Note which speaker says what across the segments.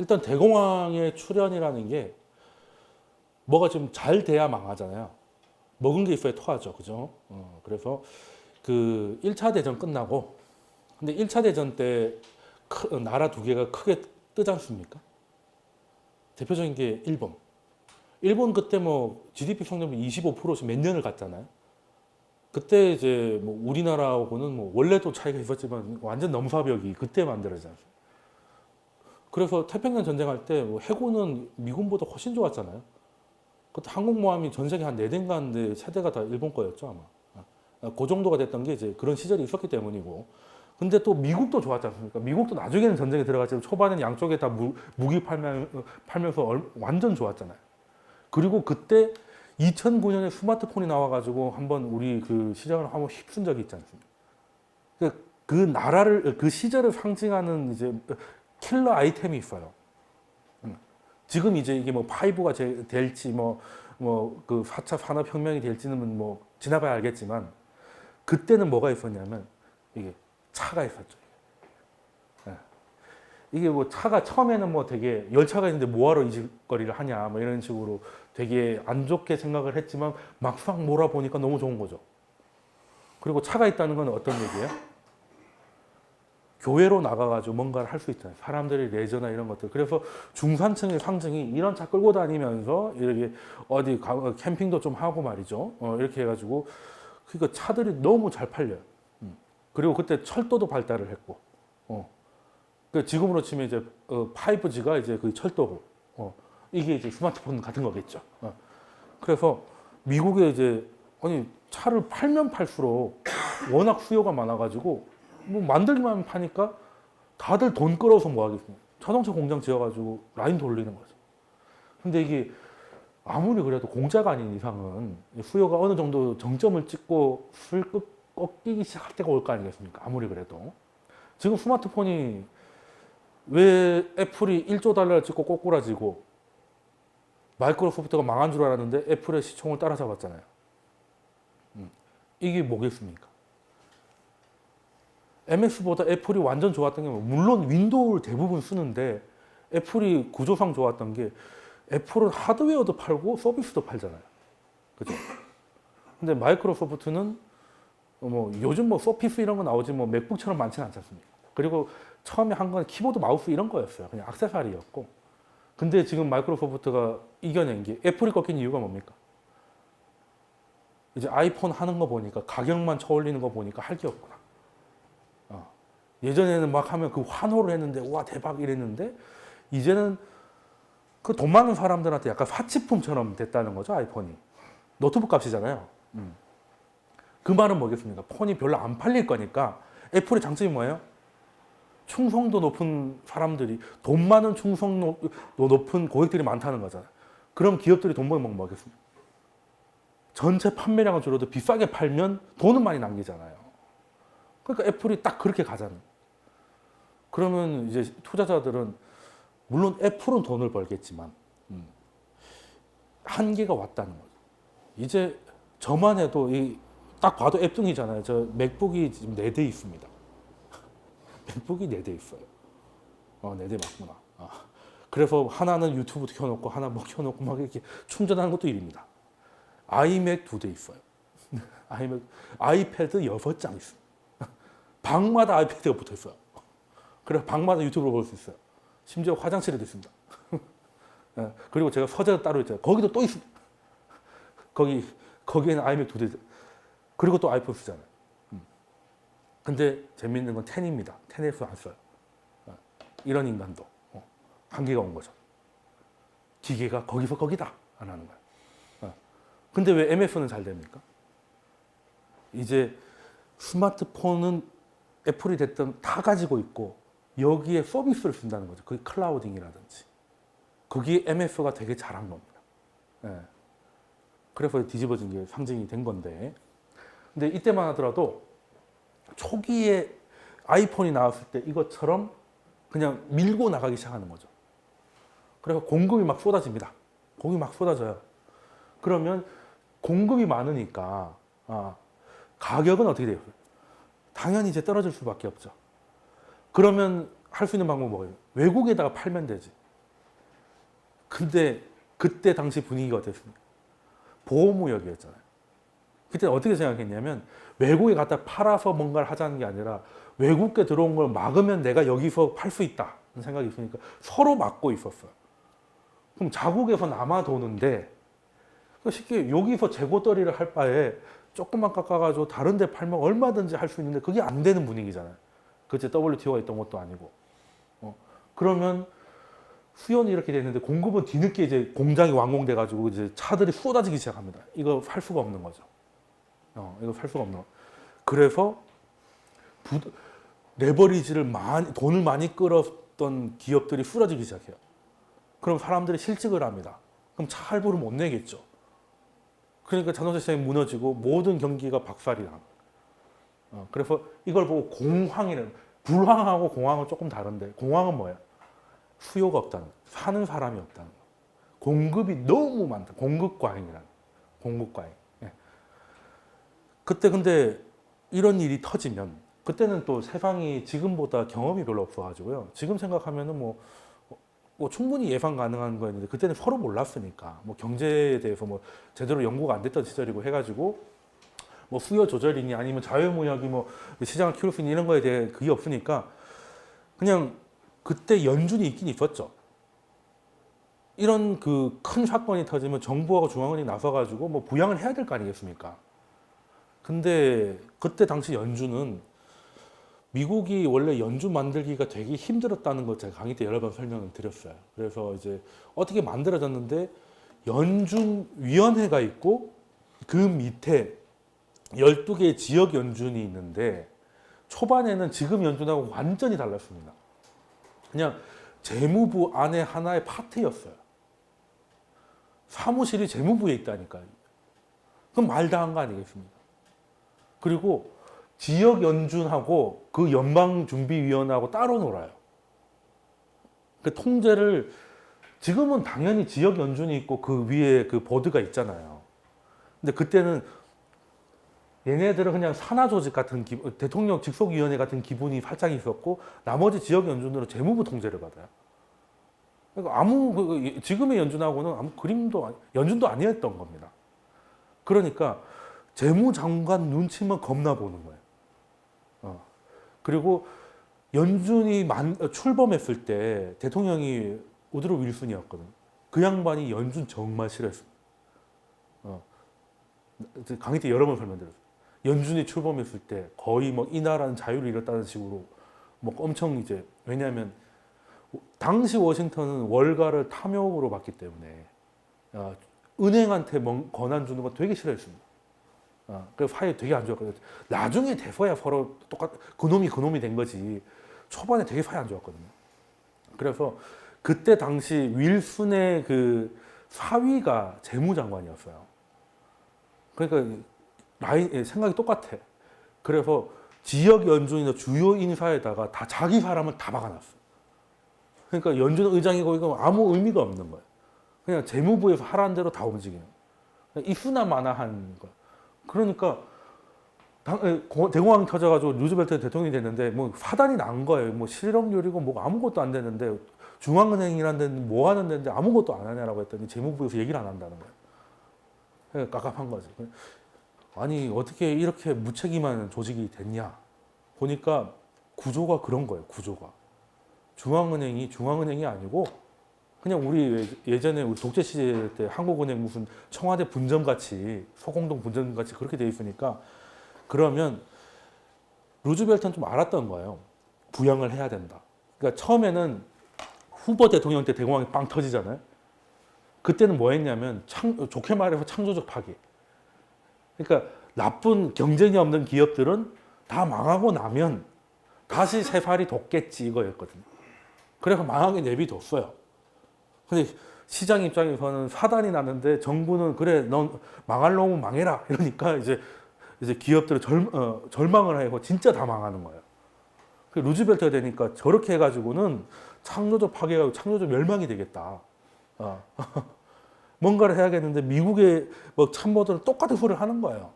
Speaker 1: 일단 대공황의 출현이라는 게 뭐가 좀 잘 돼야 망하잖아요. 먹은 게 있어야 토하죠. 그죠? 그래서 그 1차 대전 끝나고, 근데 1차 대전 때 나라 두 개가 크게 뜨지 않습니까? 대표적인 게 일본. 일본 그때 뭐 GDP 성장률 25%씩 몇 년을 갔잖아요. 그때 이제 뭐 우리나라하고는 뭐 원래도 차이가 있었지만 완전 넘사벽이 그때 만들어지지 않습니까? 그래서 태평양 전쟁할 때 뭐 해군은 미군보다 훨씬 좋았잖아요. 그때 항공모함이 전 세계 한 4대인가 하는데 3대가 다 일본 거였죠, 아마. 그 정도가 됐던 게 이제 그런 시절이 있었기 때문이고. 근데 또 미국도 좋았지 않습니까? 미국도 나중에는 전쟁에 들어갔지만 초반에는 양쪽에 다 무기 팔면서 완전 좋았잖아요. 그리고 그때 2009년에 스마트폰이 나와가지고 한번 우리 그 시장을 한번 휩쓴 적이 있지 않습니까? 그 나라를, 그 시절을 상징하는 이제 킬러 아이템이 있어요. 지금 이제 이게 뭐 5가 될지 그 4차 산업혁명이 될지는 뭐 지나봐야 알겠지만 그때는 뭐가 있었냐면 이게 차가 있었죠. 예. 이게 뭐 차가 처음에는 뭐 되게 열차가 있는데 뭐하러 이 짓거리를 하냐 뭐 이런 식으로 되게 안 좋게 생각을 했지만 막상 몰아보니까 너무 좋은 거죠. 그리고 차가 있다는 건 어떤 얘기예요? 교회로 나가가지고 뭔가를 할 수 있잖아요. 사람들의 레저나 이런 것들. 그래서 중산층의 상징이 이런 차 끌고 다니면서 이렇게 어디 캠핑도 좀 하고 말이죠. 이렇게 해가지고 그러니까 차들이 너무 잘 팔려요. 그리고 그때 철도도 발달을 했고, 그 지금으로 치면 이제 5G가 이제 그 철도고, 이게 이제 스마트폰 같은 거겠죠. 그래서 미국에 이제 아니 차를 팔면 팔수록 워낙 수요가 많아가지고 뭐 만들기만 파니까 다들 돈 끌어서 뭐 하겠습니까? 자동차 공장 지어가지고 라인 돌리는 거죠. 근데 이게 아무리 그래도 공짜가 아닌 이상은 수요가 어느 정도 정점을 찍고 슬쩍 꺾이기 시작할 때가 올 거 아니겠습니까? 아무리 그래도. 지금 스마트폰이 왜 애플이 1조 달러를 찍고 꼬꾸라지고 마이크로소프트가 망한 줄 알았는데 애플의 시총을 따라잡았잖아요. 이게 뭐겠습니까? MS보다 애플이 완전 좋았던 게 물론 윈도우를 대부분 쓰는데 애플이 구조상 좋았던 게 애플은 하드웨어도 팔고 서비스도 팔잖아요. 그죠? 근데 마이크로소프트는 뭐 요즘 뭐 서피스 이런 거 나오지 뭐 맥북처럼 많지는 않지 않습니까? 그리고 처음에 한 건 키보드 마우스 이런 거였어요. 그냥 액세서리였고. 근데 지금 마이크로소프트가 이겨낸 게 애플이 꺾인 이유가 뭡니까? 이제 아이폰 하는 거 보니까 가격만 쳐올리는 거 보니까 할 게 없구나. 예전에는 막 하면 그 환호를 했는데 와 대박 이랬는데 이제는 그 돈 많은 사람들한테 약간 사치품처럼 됐다는 거죠 아이폰이. 노트북 값이잖아요. 그 말은 뭐겠습니까? 폰이 별로 안 팔릴 거니까 애플의 장점이 뭐예요? 충성도 높은 사람들이 돈 많은 충성도 높은 고객들이 많다는 거잖아요. 그럼 기업들이 돈 벌면 뭐겠습니까? 전체 판매량은 줄어도 비싸게 팔면 돈은 많이 남기잖아요. 그러니까 애플이 딱 그렇게 가잖아요. 그러면 이제 투자자들은 물론 애플은 돈을 벌겠지만 한계가 왔다는 거죠. 이제 저만 해도 딱 봐도 앱등이잖아요. 저 맥북이 지금 4대 있습니다. 맥북이 4대 있어요. 4대 맞구나. 그래서 하나는 유튜브 켜놓고 하나 뭐 켜놓고 막 이렇게 충전하는 것도 일입니다. 아이맥 2대 있어요. 아이패드 6장 있어요. 방마다 아이패드가 붙어 있어요. 그래서 방마다 유튜브를 볼 수 있어요. 심지어 화장실에도 있습니다. 그리고 제가 서재가 따로 있잖아요. 거기도 또 있습니다. 거기에는 아이맥 2대. 그리고 또 아이폰 쓰잖아요. 근데 재밌는 건 10입니다. 10S 안 써요. 이런 인간도 한계가 온 거죠. 기계가 거기서 거기다 안 하는 거예요. 근데 왜 MS는 잘 됩니까? 이제 스마트폰은 애플이 됐든 다 가지고 있고 여기에 서비스를 준다는 거죠. 그게 클라우딩이라든지. 그게 MS가 되게 잘한 겁니다. 그래서 뒤집어진 게 상징이 된 건데. 근데 이때만 하더라도 초기에 아이폰이 나왔을 때 이것처럼 그냥 밀고 나가기 시작하는 거죠. 그래서 공급이 막 쏟아집니다. 공급이 막 쏟아져요. 그러면 공급이 많으니까 가격은 어떻게 돼요? 당연히 이제 떨어질 수밖에 없죠. 그러면 할 수 있는 방법은 뭐예요? 외국에다가 팔면 되지. 근데 그때 당시 분위기가 어땠습니까? 보호무역이었잖아요. 그때 어떻게 생각했냐면 외국에 갖다 팔아서 뭔가를 하자는 게 아니라 외국에 들어온 걸 막으면 내가 여기서 팔 수 있다 는 생각이 있으니까 서로 막고 있었어요. 그럼 자국에서 남아 도는데 쉽게 여기서 재고떨이를 할 바에 조금만 깎아가지고 다른 데 팔면 얼마든지 할 수 있는데 그게 안 되는 분위기잖아요. 그때 WTO가 있던 것도 아니고. 그러면 수요는 이렇게 되는데 공급은 뒤늦게 이제 공장이 완공돼가지고 이제 차들이 쏟아지기 시작합니다. 이거 살 수가 없는 거죠. 이거 살 수가 없는 거. 그래서 레버리지를 돈을 많이 끌었던 기업들이 쓰러지기 시작해요. 그럼 사람들이 실직을 합니다. 그럼 차 할부를 못 내겠죠. 그러니까 자동차 시장이 무너지고 모든 경기가 박살이 나. 그래서 이걸 보고 공황이라는, 불황하고 공황은 조금 다른데, 공황은 뭐예요? 수요가 없다는 거. 사는 사람이 없다는 거. 공급이 너무 많다. 공급 과잉이라는. 공급 과잉. 예. 그때 근데 이런 일이 터지면 그때는 또 세상이 지금보다 경험이 별로 없어가지고요. 지금 생각하면은 뭐 충분히 예상 가능한 거였는데 그때는 서로 몰랐으니까 뭐 경제에 대해서 뭐 제대로 연구가 안 됐던 시절이고 해가지고 뭐 수요 조절이니 아니면 자유무역이 뭐 시장을 키울 수 있는 이런 거에 대해 그게 없으니까 그냥 그때 연준이 있긴 있었죠. 이런 그 큰 사건이 터지면 정부하고 중앙은행이 나서가지고 뭐 부양을 해야 될 거 아니겠습니까? 근데 그때 당시 연준은 미국이 원래 연준 만들기가 되게 힘들었다는 걸 제가 강의 때 여러 번 설명을 드렸어요. 그래서 이제 어떻게 만들어졌는데 연준위원회가 있고 그 밑에 12개의 지역 연준이 있는데 초반에는 지금 연준하고 완전히 달랐습니다. 그냥 재무부 안에 하나의 파트였어요. 사무실이 재무부에 있다니까요. 그럼 말 다 한 거 아니겠습니까? 그리고 지역 연준하고 그 연방준비위원회하고 따로 놀아요. 그 통제를 지금은 당연히 지역 연준이 있고 그 위에 그 보드가 있잖아요. 근데 그때는 얘네들은 그냥 산하 조직 같은 대통령 직속위원회 같은 기분이 살짝 있었고 나머지 지역 연준으로 재무부 통제를 받아요. 그러니까 지금의 연준하고는 아무 연준도 아니었던 겁니다. 그러니까 재무장관 눈치만 겁나 보는 거예요. 그리고 연준이 출범했을 때 대통령이 우드로 윌슨이었거든요. 그 양반이 연준 정말 싫어했습니다. 강의 때 여러 번 설명드렸어요. 연준이 출범했을 때 거의 뭐 이 나라는 자유를 잃었다는 식으로 뭐 엄청 이제 왜냐하면 당시 워싱턴은 월가를 탐욕으로 받기 때문에 은행한테 권한 주는 거 되게 싫어했습니다. 그래서 사이 되게 안 좋았거든요. 나중에 돼서야 서로 그놈이 된 거지. 초반에 되게 사이 안 좋았거든요. 그래서 그때 당시 윌슨의 그 사위가 재무장관이었어요. 그러니까 생각이 똑같아. 그래서 지역 연준이나 주요 인사에다가 다 자기 사람을 다 박아놨어. 그러니까 연준 의장이고 이거 아무 의미가 없는 거예요. 그냥 재무부에서 하라는 대로 다 움직이는. 이수나마나한 거예요. 그러니까 대공황이 터져가지고 루즈벨트 대통령이 됐는데 뭐 사단이 난 거예요. 뭐 실업률이고 뭐 아무것도 안 되는데 중앙은행이라는 데는 뭐 하는 데인데 아무것도 안 하냐라고 했더니 재무부에서 얘기를 안 한다는 거예요. 그러니까 깝깝한 거지. 아니 어떻게 이렇게 무책임한 조직이 됐냐 보니까 구조가 그런 거예요. 구조가 중앙은행이 아니고 그냥 우리 예전에 우리 독재 시절 때 한국은행 무슨 청와대 분점 같이 소공동 분점 같이 그렇게 돼 있으니까 그러면 루즈벨트는 좀 알았던 거예요. 부양을 해야 된다. 그러니까 처음에는 후보 대통령 때 대공황이 빵 터지잖아요. 그때는 뭐 했냐면 좋게 말해서 창조적 파괴. 그러니까 나쁜 경쟁이 없는 기업들은 다 망하고 나면 다시 새살이 돋겠지 이거였거든요. 그래서 망하게 내비뒀어요. 근데 시장 입장에서는 사단이 났는데 정부는 그래 넌 망할 놈은 망해라 이러니까 이제 기업들은 절망을 하고 진짜 다 망하는 거예요. 루즈벨트가 되니까 저렇게 해가지고는 창조적 파괴하고 창조적 멸망이 되겠다. 뭔가를 해야겠는데 미국의 뭐 참모들은 똑같은 소리를 하는 거예요.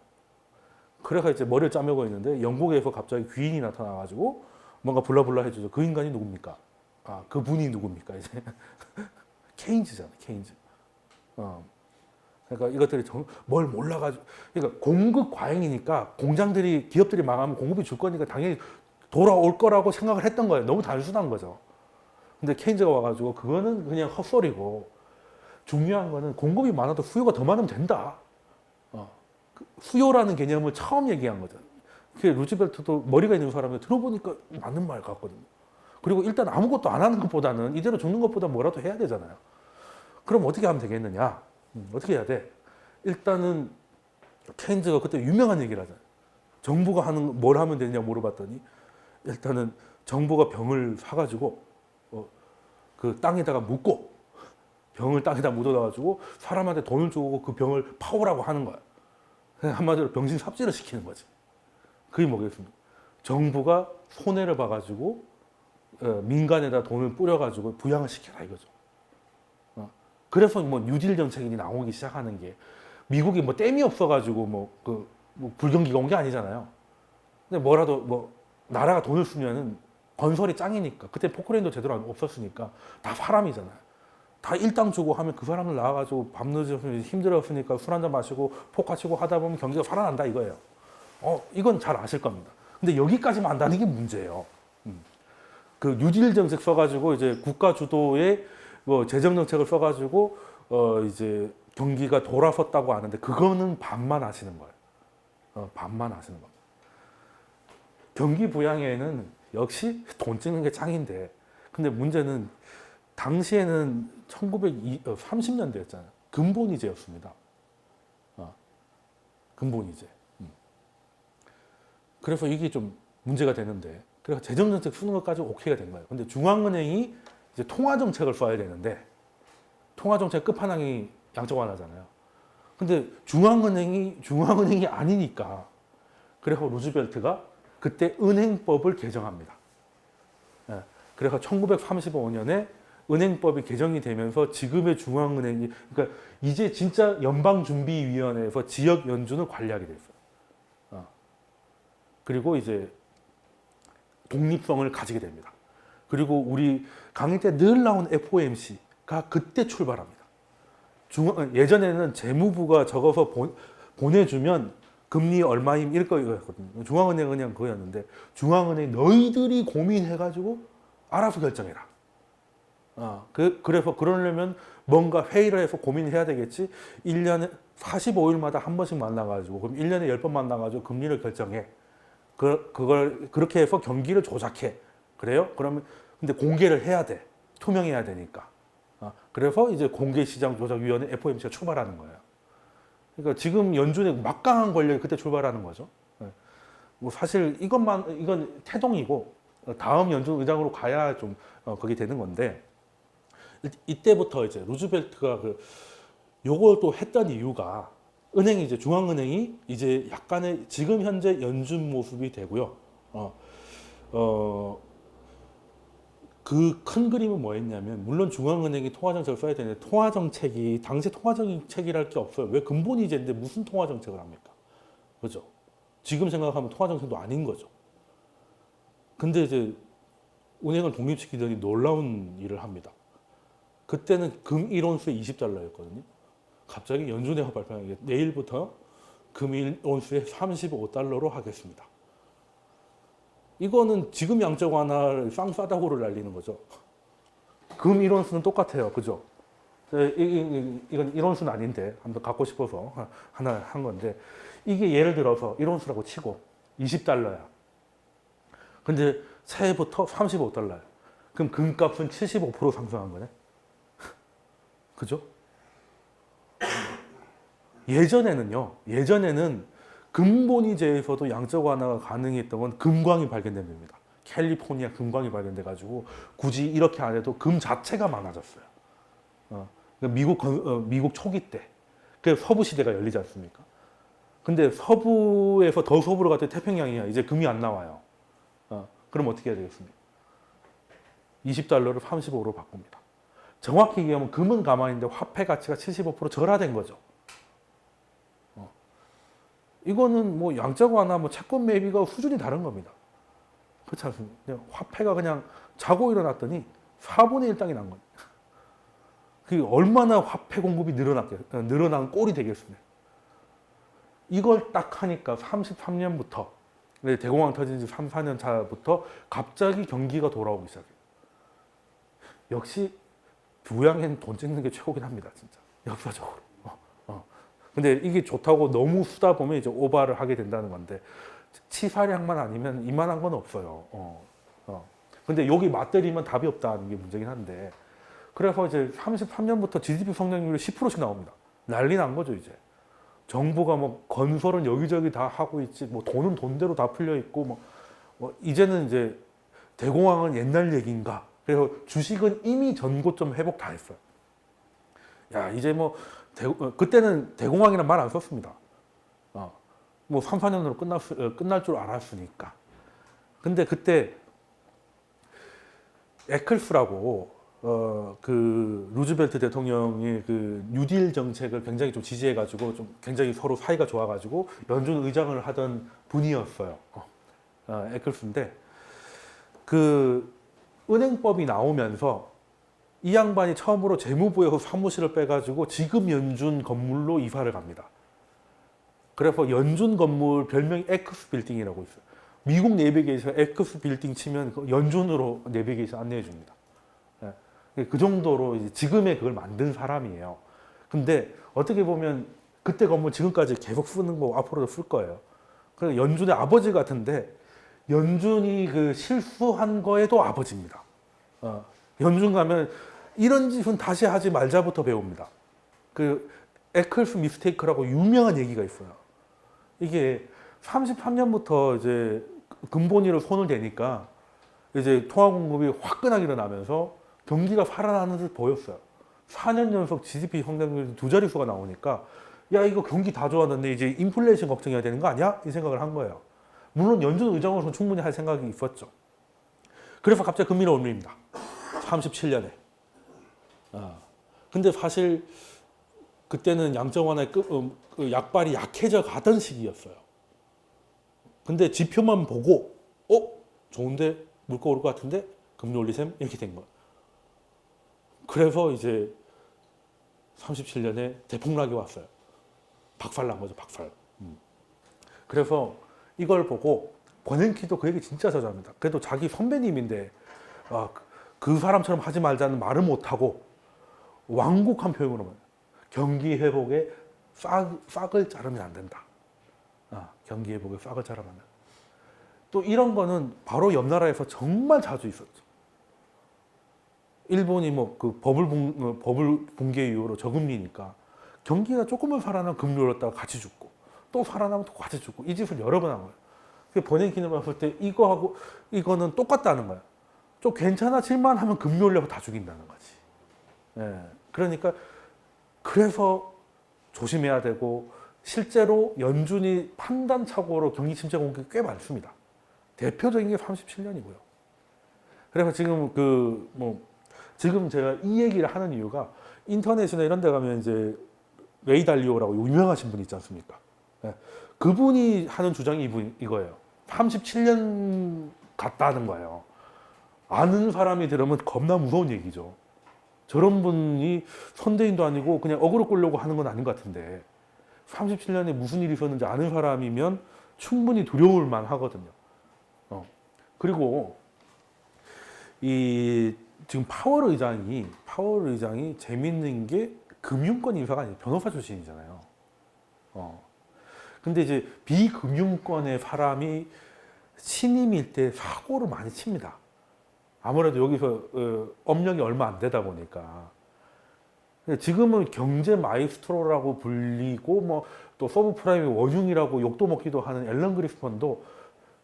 Speaker 1: 그래서 이제 머리를 짜매고 있는데 영국에서 갑자기 귀인이 나타나가지고 뭔가 블라블라 해주죠. 그 인간이 누굽니까? 그분이 누굽니까? 이제 케인즈잖아, 케인즈. 그러니까 이것들이 뭘 몰라가지고, 그러니까 공급 과잉이니까 공장들이, 기업들이 망하면 공급이 줄 거니까 당연히 돌아올 거라고 생각을 했던 거예요. 너무 단순한 거죠. 근데 케인즈가 와가지고 그거는 그냥 헛소리고, 중요한 거는 공급이 많아도 수요가 더 많으면 된다. 수요라는 개념을 처음 얘기한 거죠. 루즈벨트도 머리가 있는 사람이 들어보니까 맞는 말 같거든요. 그리고 일단 아무것도 안 하는 것보다는, 이대로 죽는 것보다 뭐라도 해야 되잖아요. 그럼 어떻게 하면 되겠느냐? 어떻게 해야 돼? 일단은 케인즈가 그때 유명한 얘기를 하잖아요. 정부가 뭘 하면 되느냐 물어봤더니, 일단은 정부가 병을 사가지고 그 땅에다가 묻고, 병을 땅에다 묻어놔가지고 사람한테 돈을 주고 그 병을 파오라고 하는 거야. 한마디로 병신 삽질을 시키는 거지. 그게 뭐겠습니까? 정부가 손해를 봐가지고 민간에다 돈을 뿌려가지고 부양을 시켜라 이거죠. 그래서 뭐 뉴딜 정책이 나오기 시작하는 게, 미국이 뭐 댐이 없어가지고 뭐 불경기가 온 게 아니잖아요. 근데 뭐라도 뭐 나라가 돈을 쓰면은 건설이 짱이니까, 그때 포크레인도 제대로 없었으니까 다 사람이잖아요. 다 일당 주고 하면 그 사람을 나와가지고 밤 늦었으면 힘들었으니까 술 한잔 마시고 포카 치고 하다 보면 경기가 살아난다 이거예요. 이건 잘 아실 겁니다. 근데 여기까지만 안다는 게 문제예요. 그 뉴딜 정책 써가지고 이제 국가 주도의 뭐 재정 정책을 써가지고 이제 경기가 돌아섰다고 하는데, 그거는 반만 하시는 거예요. 반만 하시는 겁니다. 경기 부양에는 역시 돈 찍는 게 짱인데, 근데 문제는 당시에는 1930년대였잖아요. 근본이제였습니다. 근본이제. 그래서 이게 좀 문제가 되는데, 그래서 재정정책 쓰는 것까지 오케이가 된 거예요. 근데 중앙은행이 이제 통화정책을 써야 되는데, 통화정책 끝판왕이 양적 완화잖아요. 근데 중앙은행이 아니니까, 그래서 루즈벨트가 그때 은행법을 개정합니다. 그래서 1935년에 은행법이 개정이 되면서 지금의 중앙은행이, 그러니까 이제 진짜 연방준비위원회에서 지역 연준을 관리하게 됐어요. 그리고 이제 독립성을 가지게 됩니다. 그리고 우리 강의 때 늘 나온 FOMC가 그때 출발합니다. 예전에는 재무부가 적어서 보내주면 금리 얼마임 이거였거든요. 중앙은행은 그냥 그거였는데, 중앙은행이 너희들이 고민해가지고 알아서 결정해라. 그래서 그러려면 뭔가 회의를 해서 고민해야 되겠지. 1년에 45일마다 한 번씩 만나가지고, 그럼 1년에 10번 만나가지고 금리를 결정해. 그걸 그렇게 해서 경기를 조작해. 그래요? 그러면 근데 공개를 해야 돼. 투명해야 되니까. 그래서 이제 공개시장조작위원회 FOMC가 출발하는 거예요. 그러니까 지금 연준의 막강한 권력이 그때 출발하는 거죠. 뭐 사실 이건 태동이고, 다음 연준 의장으로 가야 좀 거기 되는 건데, 이때부터 이제 루즈벨트가 요걸 또 했던 이유가, 이제 중앙은행이 이제 약간의 지금 현재 연준 모습이 되고요. 그 큰 그림은 뭐였냐면, 물론 중앙은행이 통화정책을 써야 되는데, 통화정책이 당시 통화정책이랄 게 없어요. 왜? 근본이제인데 무슨 통화정책을 합니까? 그죠? 지금 생각하면 통화정책도 아닌 거죠. 근데 이제 은행을 독립시키더니 놀라운 일을 합니다. 그때는 금 1온수에 20달러였거든요. 갑자기 연준에서 발표한 게, 내일부터 금 1온수에 35달러로 하겠습니다. 이거는 지금 양적 완화를 쌍싸다구를 날리는 거죠. 금 1온수는 똑같아요. 그죠? 이건 1온수는 아닌데, 한번 갖고 싶어서 하나 한 건데, 이게 예를 들어서 1온수라고 치고 20달러야. 근데 새해부터 35달러야. 그럼 금값은 75% 상승한 거네. 그죠? 예전에는 근본이제에서도 양적 완화가 가능했던 건 금광이 발견된 겁니다. 캘리포니아 금광이 발견돼가지고 굳이 이렇게 안 해도 금 자체가 많아졌어요. 미국 초기 때. 그 서부 시대가 열리지 않습니까? 근데 서부에서 더 서부로 갔더니 태평양이야. 이제 금이 안 나와요. 그럼 어떻게 해야 되겠습니까? 20달러를 35로 바꿉니다. 정확히 얘기하면 금은 가만히 있는데 화폐 가치가 75% 절하된 거죠. 이거는 뭐 양적 완화, 뭐 채권 매입이가 수준이 다른 겁니다. 그렇지 않습니까? 그냥 화폐가 그냥 자고 일어났더니 4분의 1 땅이 난 거예요. 그 얼마나 화폐 공급이 늘어난 꼴이 되겠습니까? 이걸 딱 하니까 33년부터 대공황 터진 지 3, 4년 차부터 갑자기 경기가 돌아오기 시작해요. 역시 부양엔 돈 찍는 게 최고긴 합니다, 진짜 역사적으로. 근데 이게 좋다고 너무 쓰다 보면 이제 오바를 하게 된다는 건데 치사량만 아니면 이만한 건 없어요. 근데 여기 맞들이면 답이 없다는 게 문제긴 한데 그래서 이제 33년부터 GDP 성장률이 10%씩 나옵니다. 난리 난 거죠 이제. 정부가 뭐 건설은 여기저기 다 하고 있지, 뭐 돈은 돈대로 다 풀려 있고, 뭐 이제는 이제 대공황은 옛날 얘기인가. 그래서 주식은 이미 전고점 회복 다 했어요. 야 이제 뭐 그때는 대공황이란 말 안 썼습니다. 뭐 3, 4년으로 끝날 줄 알았으니까. 근데 그때 에클스라고 그 루즈벨트 대통령이 그 뉴딜 정책을 굉장히 좀 지지해가지고 좀 굉장히 서로 사이가 좋아가지고 연준 의장을 하던 분이었어요. 에클스인데 그 은행법이 나오면서 이 양반이 처음으로 재무부에서 사무실을 빼가지고 지금 연준 건물로 이사를 갑니다. 그래서 연준 건물 별명이 엑스 빌딩이라고 있어요. 미국 내비게이션 엑스 빌딩 치면 연준으로 내비게이션 안내해 줍니다. 그 정도로 이제 지금의 그걸 만든 사람이에요. 근데 어떻게 보면 그때 건물 지금까지 계속 쓰는 거 앞으로도 쓸 거예요. 그래서 연준의 아버지 같은데 연준이 그 실수한 거에도 아버지입니다. 연준 가면 이런 짓은 다시 하지 말자부터 배웁니다. 그 에클스 미스테이크라고 유명한 얘기가 있어요. 이게 33년부터 이제 근본위로 손을 대니까 이제 통화 공급이 화끈하게 일어나면서 경기가 살아나는 듯 보였어요. 4년 연속 GDP 성장률 두 자릿수가 나오니까 야 이거 경기 다 좋았는데 이제 인플레이션 걱정해야 되는 거 아니야? 이 생각을 한 거예요. 물론 연준 의장으로서 충분히 할 생각이 있었죠. 그래서 갑자기 금리를 올립니다. 37년에. 근데 사실 그때는 양적 완화의 그 약발이 약해져 가던 시기였어요. 근데 지표만 보고 좋은데 물가 오를 것 같은데 금리 올리셈 이렇게 된 거예요. 그래서 이제 37년에 대폭락이 왔어요. 박살난 거죠, 박살. 그래서 이걸 보고 버냉키도 그 얘기 진짜 자주 합니다. 그래도 자기 선배님인데 그 사람처럼 하지 말자는 말을 못하고 완곡한 표현으로 경기 회복에 싹을 자르면 안 된다. 경기 회복에 싹을 자르면 안 된다. 또 이런 거는 바로 옆 나라에서 정말 자주 있었죠. 일본이 뭐 그 버블 붕괴 이후로 저금리니까 경기가 조금만 살아나면 금리 올렸다가 같이 죽고 또 살아나면 또 같이 죽고 이 짓을 여러 번 한 거예요. 버냉키는 봤을 때 이거하고 이거는 똑같다는 거야. 좀 괜찮아질만 하면 금리 올려서 다 죽인다는 거지. 그러니까 그래서 조심해야 되고 실제로 연준이 판단착오로 경기 침체 공격이 꽤 많습니다. 대표적인 게 37년이고요. 그래서 지금 지금 제가 이 얘기를 하는 이유가 인터넷이나 이런 데 가면 이제 레이 달리오라고 유명하신 분 있지 않습니까? 그분이 하는 주장이 이거예요. 37년 같다는 거예요. 아는 사람이 들으면 겁나 무서운 얘기죠. 저런 분이 선대인도 아니고 그냥 어그로 끌려고 하는 건 아닌 것 같은데 37년에 무슨 일이 있었는지 아는 사람이면 충분히 두려울 만 하거든요. 그리고 지금 파월 의장이 재밌는 게 금융권 인사가 아니에요. 변호사 출신이잖아요. 근데 이제 비금융권의 사람이 신임일 때 사고를 많이 칩니다. 아무래도 여기서 업력이 얼마 안 되다 보니까. 지금은 경제 마이스트로라고 불리고 뭐 또 서브프라임의 원흉이라고 욕도 먹기도 하는 앨런 그리스펀도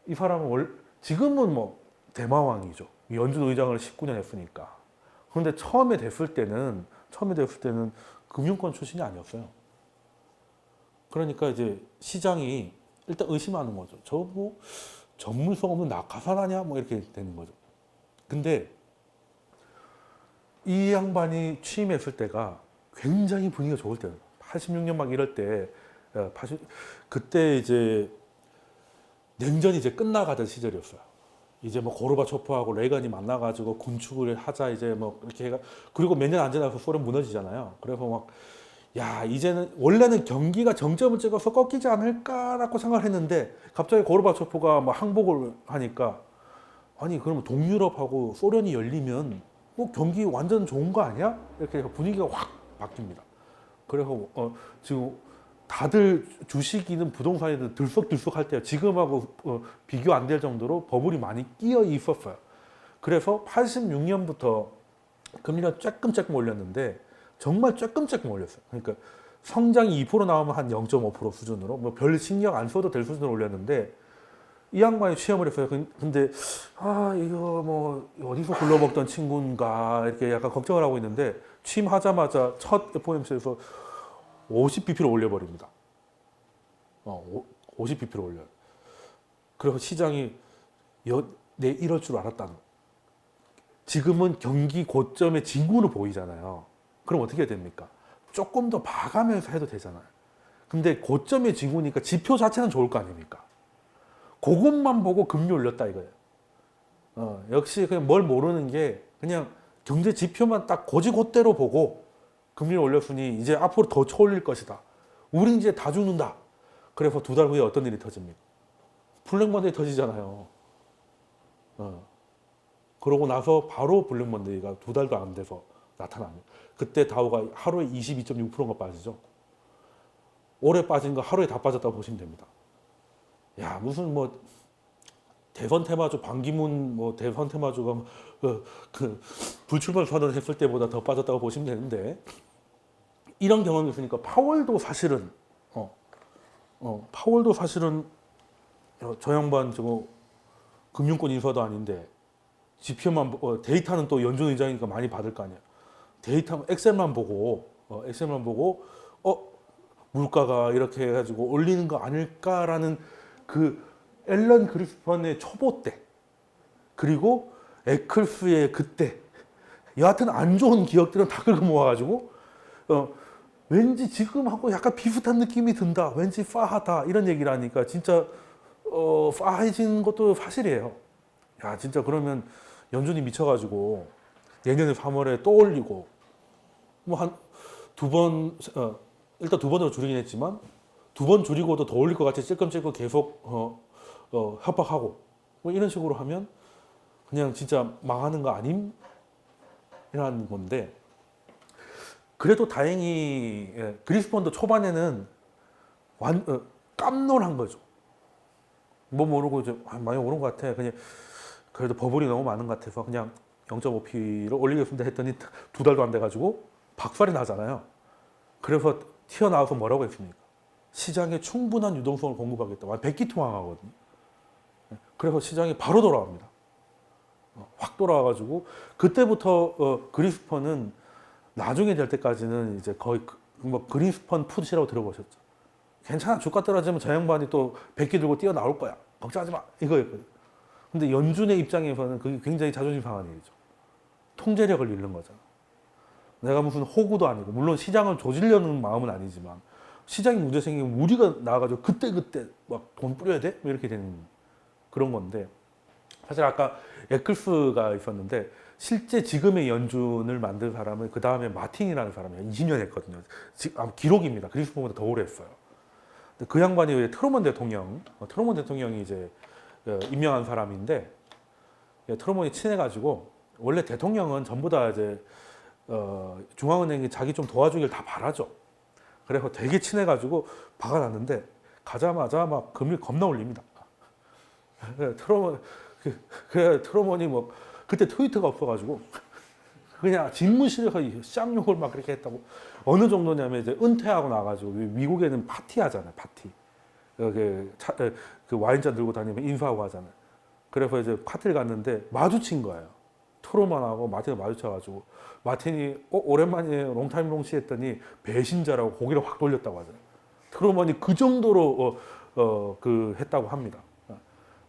Speaker 1: 이 사람은 지금은 뭐 대마왕이죠. 연준 의장을 19년 했으니까. 그런데 처음에 됐을 때는 금융권 출신이 아니었어요. 그러니까 이제 시장이 일단 의심하는 거죠. 저 뭐 전문성 없는 낙하산 아니야? 뭐 이렇게 되는 거죠. 근데 이 양반이 취임했을 때가 굉장히 분위기가 좋을 때예요. 86년 막 이럴 때, 그때 이제 냉전이 이제 끝나가던 시절이었어요. 이제 뭐 고르바초프하고 레이건이 만나가지고 군축을 하자 이제 뭐 이렇게 해가 그리고 몇 년 안 지나서 소련 무너지잖아요. 그래서 막 야 이제는 원래는 경기가 정점을 찍어서 꺾이지 않을까라고 생각을 했는데 갑자기 고르바초프가 막 항복을 하니까 아니 그러면 동유럽하고 소련이 열리면 뭐 경기 완전 좋은 거 아니야? 이렇게 해서 분위기가 확 바뀝니다. 그래서 지금 다들 주식이든 부동산이든 들썩들썩할 때요. 지금하고 비교 안 될 정도로 버블이 많이 끼어 있었어요. 그래서 86년부터 금리가 조금 올렸는데 정말 조금 올렸어요. 그러니까 성장이 2% 나오면 한 0.5% 수준으로 뭐 별 신경 안 써도 될 수준으로 올렸는데 이 양반이 취업을 했어요. 근데 아 이거 뭐 어디서 굴러먹던 친구인가 이렇게 약간 걱정을 하고 있는데 취임하자마자 첫 FOMC에서 50bp로 올려버립니다. 50bp로 올려요. 그래서 시장이 내 이럴 줄 알았다는. 지금은 경기 고점의 징후로 보이잖아요. 그럼 어떻게 됩니까? 조금 더 봐가면서 해도 되잖아요. 근데 고점의 징후니까 지표 자체는 좋을 거 아닙니까? 그것만 보고 금리 올렸다 이거예요. 역시 그냥 뭘 모르는 게 그냥 경제 지표만 딱 고지고대로 보고 금리를 올렸으니 이제 앞으로 더 쳐올릴 것이다. 우린 이제 다 죽는다. 그래서 2달 후에 어떤 일이 터집니까? 블랙먼데이 터지잖아요. 그러고 나서 바로 블랙먼데이가 2달도 안 돼서 나타납니다. 그때 다우가 하루에 22.6%가 빠지죠. 올해 빠진 거 하루에 다 빠졌다고 보시면 됩니다. 야 무슨 뭐 대선 테마주 반기문 뭐 대선 테마주가 그 불출마 선언 했을 때보다 더 빠졌다고 보시면 되는데 이런 경험이 있으니까 파월도 사실은 파월도 사실은 저 양반 저거 금융권 인사도 아닌데 지표만 데이터는 또 연준 의장이니까 많이 받을 거 아니야. 데이터 엑셀만 보고 물가가 이렇게 해가지고 올리는 거 아닐까라는 그 앨런 그리스펀의 초보 때 그리고 에클스의 그때 여하튼 안 좋은 기억들은 다 긁어 모아가지고 왠지 지금하고 약간 비슷한 느낌이 든다. 왠지 파하다 이런 얘기를 하니까 진짜 파해진 것도 사실이에요. 야 진짜 그러면 연준이 미쳐가지고 내년에 3월에 또 올리고 뭐 한 두 번 일단 2번으로 줄이긴 했지만 2번 줄이고도 더 올릴 것 같이 찔끔찔끔 계속 협박하고 뭐 이런 식으로 하면 그냥 진짜 망하는 거 아님? 이라는 건데 그래도 다행히 그리스펀도 초반에는 깜놀한 거죠. 뭐 모르고 이제 많이 오른 것 같아. 그냥 그래도 버블이 너무 많은 것 같아서 그냥 0.5p로 올리겠습니다 했더니 2달도 안 돼가지고 박살이 나잖아요. 그래서 튀어나와서 뭐라고 했습니까? 시장에 충분한 유동성을 공급하겠다. 백기통항하거든요. 그래서 시장이 바로 돌아갑니다. 확 돌아와가지고 그때부터 그리스펀은 나중에 될 때까지는 이제 거의 뭐 그리스펀 푸드시라고 들어보셨죠? 괜찮아 주가 떨어지면 저 양반이 또 백기 들고 뛰어나올 거야. 걱정하지 마 이거였거든요. 근데 연준의 입장에서는 그게 굉장히 자존심 상한 일이죠. 통제력을 잃는 거잖아. 내가 무슨 호구도 아니고 물론 시장을 조지려는 마음은 아니지만 시장에 문제 생기면 우리가 나와가지고 그때 막 돈 뿌려야 돼? 뭐 이렇게 되는 그런 건데 사실 아까 에클스가 있었는데 실제 지금의 연준을 만든 사람은 그 다음에 마틴이라는 사람이 20년 했거든요. 기록입니다. 그리스폰보다 더 오래 했어요. 그 양반이 왜 트루먼 대통령이 이제 임명한 사람인데 트루먼이 친해가지고 원래 대통령은 전부 다 이제 중앙은행이 자기 좀 도와주길 다 바라죠. 그래서 되게 친해가지고 박아놨는데 가자마자 막 금리 겁나 올립니다. 트루먼이 뭐 그때 트위터가 없어가지고 그냥 집무실에서 쌍욕을 막 그렇게 했다고. 어느 정도냐면 이제 은퇴하고 나가지고 미국에는 파티 하잖아요. 파티. 그 와인잔 들고 다니면 인사하고 하잖아요. 그래서 이제 파티를 갔는데 마주친 거예요. 트루먼하고 마틴이 마주쳐가지고 마틴이 오랜만에 롱타임 롱시 했더니 배신자라고 고개를 확 돌렸다고 하잖아요. 트루먼이 그 정도로 그 했다고 합니다.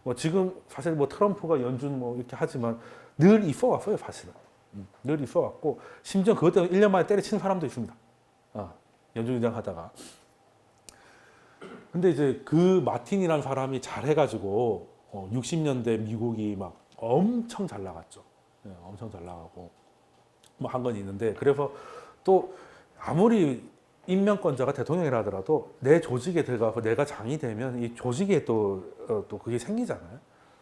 Speaker 1: 뭐 지금 사실 뭐 트럼프가 연준 뭐 이렇게 하지만 늘 있어 왔어요, 사실은. 늘 있어 왔고 심지어 그것 때문에 1년 만에 때려친 사람도 있습니다. 연준 의장 하다가. 근데 이제 그 마틴이라는 사람이 잘해가지고 60년대 미국이 막 엄청 잘 나갔죠. 예, 엄청 잘 나가고 뭐 한 건 있는데 그래서 또 아무리 임명권자가 대통령이라 하더라도 내 조직에 들어가서 내가 장이 되면 이 조직에 또 그게 생기잖아요.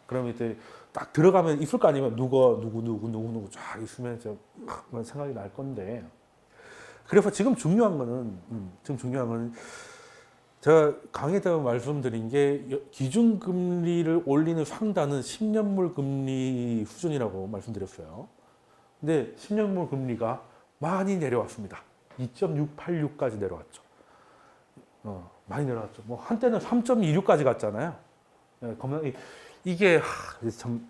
Speaker 1: 그러면 이제 딱 들어가면 있을 거 아니면 누구 쫙 있으면 좀 생각이 날 건데 그래서 지금 중요한 거는 제가 강의 때 말씀드린 게 기준금리를 올리는 상단은 10년물 금리 수준이라고 말씀드렸어요. 근데 10년물 금리가 많이 내려왔습니다. 2.686까지 내려왔죠. 많이 내려왔죠. 뭐 한때는 3.26까지 갔잖아요. 예, 이게 참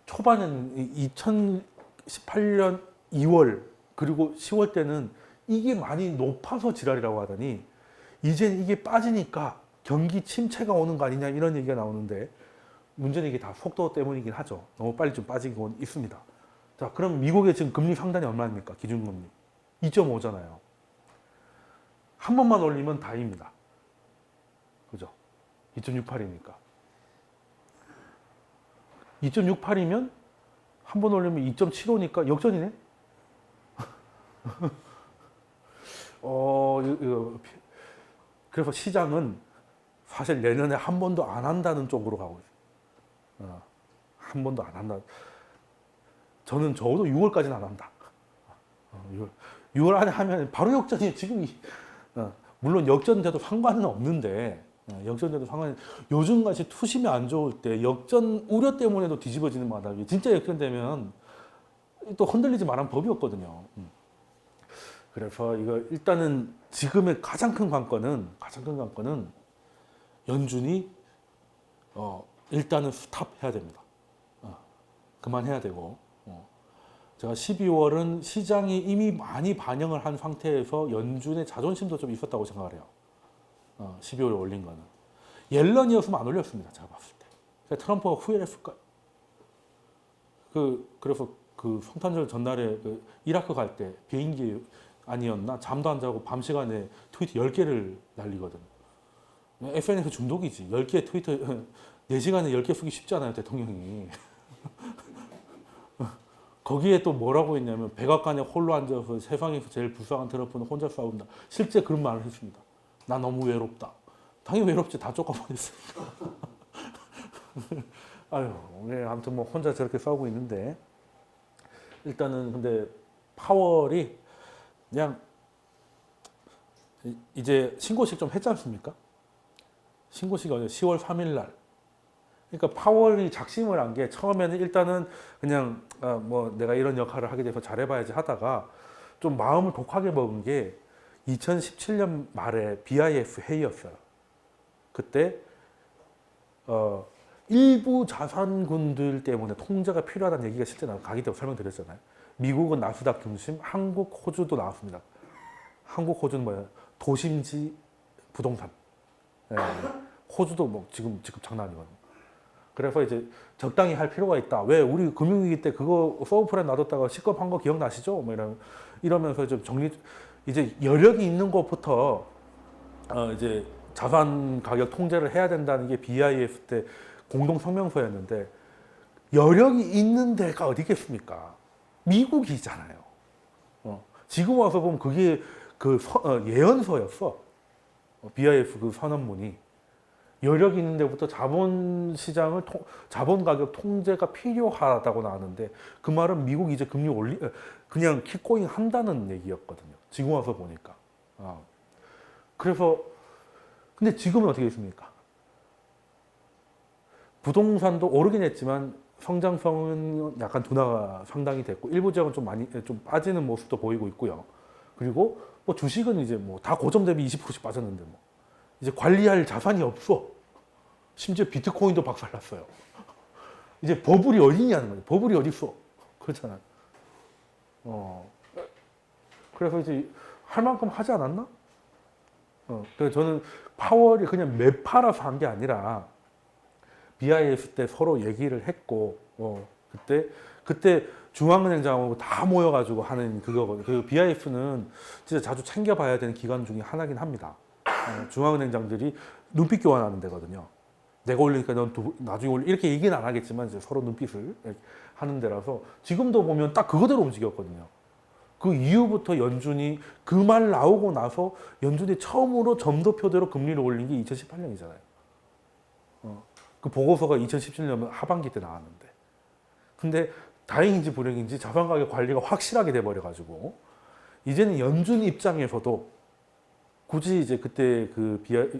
Speaker 1: 초반엔 2018년 2월 그리고 10월 때는 이게 많이 높아서 지랄이라고 하더니 이제 이게 빠지니까 경기 침체가 오는 거 아니냐 이런 얘기가 나오는데 문제는 이게 다 속도 때문이긴 하죠. 너무 빨리 좀 빠지고 있습니다. 자, 그럼 미국의 지금 금리 상단이 얼마입니까? 기준금리 2.5잖아요. 한 번만 올리면 다입니다. 그죠? 2.68이니까. 2.68이면 한 번 올리면 2.75니까 역전이네? 그래서 시장은 사실 내년에 한 번도 안 한다는 쪽으로 가고 있어요. 한 번도 안 한다. 저는 적어도 6월까지는 안 한다. 6월 안에 하면 바로 역전이 지금 물론 역전돼도 상관은 없는데 역전돼도 상관이 요즘같이 투심이 안 좋을 때 역전 우려 때문에도 뒤집어지는 마당이 진짜 역전되면 또 흔들리지 말한 법이 없거든요. 그래서 이거 일단은 지금의 가장 큰 관건은 연준이 일단은 스탑해야 됩니다. 그만해야 되고 제가 12월은 시장이 이미 많이 반영을 한 상태에서 연준의 자존심도 좀 있었다고 생각을 해요. 12월에 올린 거는 옐런이었으면 안 올렸습니다. 제가 봤을 때. 그러니까 트럼프가 후회를 했을까요? 그래서 그 성탄절 전날에 그 이라크 갈 때 비행기 아니었나? 잠도 안 자고 밤 시간에 트위터 10개를 날리거든. SNS 중독이지. 10개 트위터 4시간에 10개 쓰기 쉽잖아요, 대통령이. 거기에 또 뭐라고 했냐면 백악관에 홀로 앉아서 세상에서 제일 불쌍한 트럼프는 혼자 싸운다. 실제 그런 말을 했습니다. 나 너무 외롭다. 당연히 외롭지. 다 쫓아버렸으니까. 아유, 아무튼 뭐 혼자 저렇게 싸우고 있는데 일단은 근데 파월이 그냥 이제 신고식 좀 했지 않습니까? 신고식이 10월 3일 날. 그러니까 파월이 작심을 한 게 처음에는 일단은 그냥 뭐 내가 이런 역할을 하게 돼서 잘해봐야지 하다가 좀 마음을 독하게 먹은 게 2017년 말에 BIF 회의였어요. 그때 일부 자산군들 때문에 통제가 필요하다는 얘기가 실제 강의 때 설명드렸잖아요. 미국은 나스닥 중심, 한국, 호주도 나왔습니다. 한국, 호주는 뭐예요? 도심지 부동산. 네. 호주도 뭐 지금 장난 아니거든요. 그래서 이제 적당히 할 필요가 있다. 왜 우리 금융위기 때 그거 서브프라임 놔뒀다가 시급한 거 기억나시죠? 뭐 이러면서 좀 이제 여력이 있는 것부터 이제 자산 가격 통제를 해야 된다는 게 BIF 때 공동 성명서였는데 여력이 있는 데가 어디겠습니까? 미국이잖아요. 지금 와서 보면 그게 예언서였어. BIF 그 선언문이. 여력이 있는 데부터 자본 가격 통제가 필요하다고 나왔는데 그 말은 미국이 이제 금리 그냥 킥고잉 한다는 얘기였거든요. 지금 와서 보니까. 그래서 근데 지금은 어떻게 있습니까? 부동산도 오르긴 했지만 성장성은 약간 둔화가 상당히 됐고 일부 지역은 좀 빠지는 모습도 보이고 있고요. 그리고 뭐 주식은 이제 뭐 다 고점 대비 20%씩 빠졌는데 뭐 이제 관리할 자산이 없어. 심지어 비트코인도 박살났어요. 이제 버블이 어디냐는 거예요. 버블이 어디 있어? 그렇잖아요. 그래서 이제 할 만큼 하지 않았나? 그래서 저는 파월이 그냥 매파라서 한 게 아니라 BIF 때 서로 얘기를 했고 그때 중앙은행장하고 다 모여가지고 하는 그거거든요. 그 BIF는 진짜 자주 챙겨봐야 되는 기관 중에 하나긴 합니다. 중앙은행장들이 눈빛 교환하는 데거든요. 내가 올리니까 넌 나중에 올리 이렇게 얘기는 안 하겠지만 이제 서로 눈빛을 하는 데라서 지금도 보면 딱 그거대로 움직였거든요. 그 이후부터 연준이 그 말 나오고 나서 연준이 처음으로 점도표대로 금리를 올린 게 2018년이잖아요. 그 보고서가 2017년 하반기 때 나왔는데. 근데 다행인지 불행인지 자산가격 관리가 확실하게 돼버려가지고 이제는 연준 입장에서도 굳이 이제 그때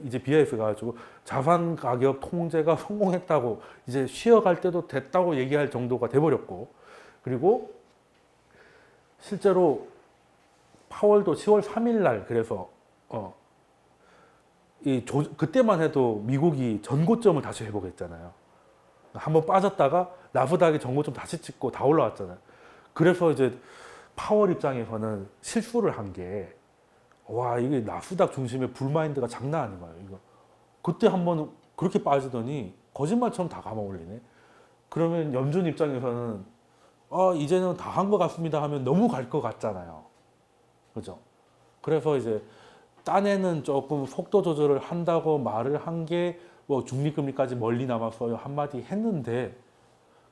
Speaker 1: 이제 BIS가 가지고 자산 가격 통제가 성공했다고 이제 쉬어갈 때도 됐다고 얘기할 정도가 돼버렸고 그리고 실제로 파월도 10월 3일 날 그래서 그때만 해도 미국이 전고점을 다시 회복했잖아요. 한번 빠졌다가 나스닥이 전고점 다시 찍고 다 올라왔잖아요. 그래서 이제 파월 입장에서는 실수를 한 게 와 이게 나스닥 중심의 불마인드가 장난 아닌 거예요. 이거 그때 한번 그렇게 빠지더니 거짓말처럼 다 감아올리네. 그러면 연준 입장에서는 이제는 다 한 것 같습니다 하면 너무 갈 것 같잖아요. 그죠? 그래서 이제 딴에는 조금 속도 조절을 한다고 말을 한 게 뭐 중립금리까지 멀리 남았어요 한마디 했는데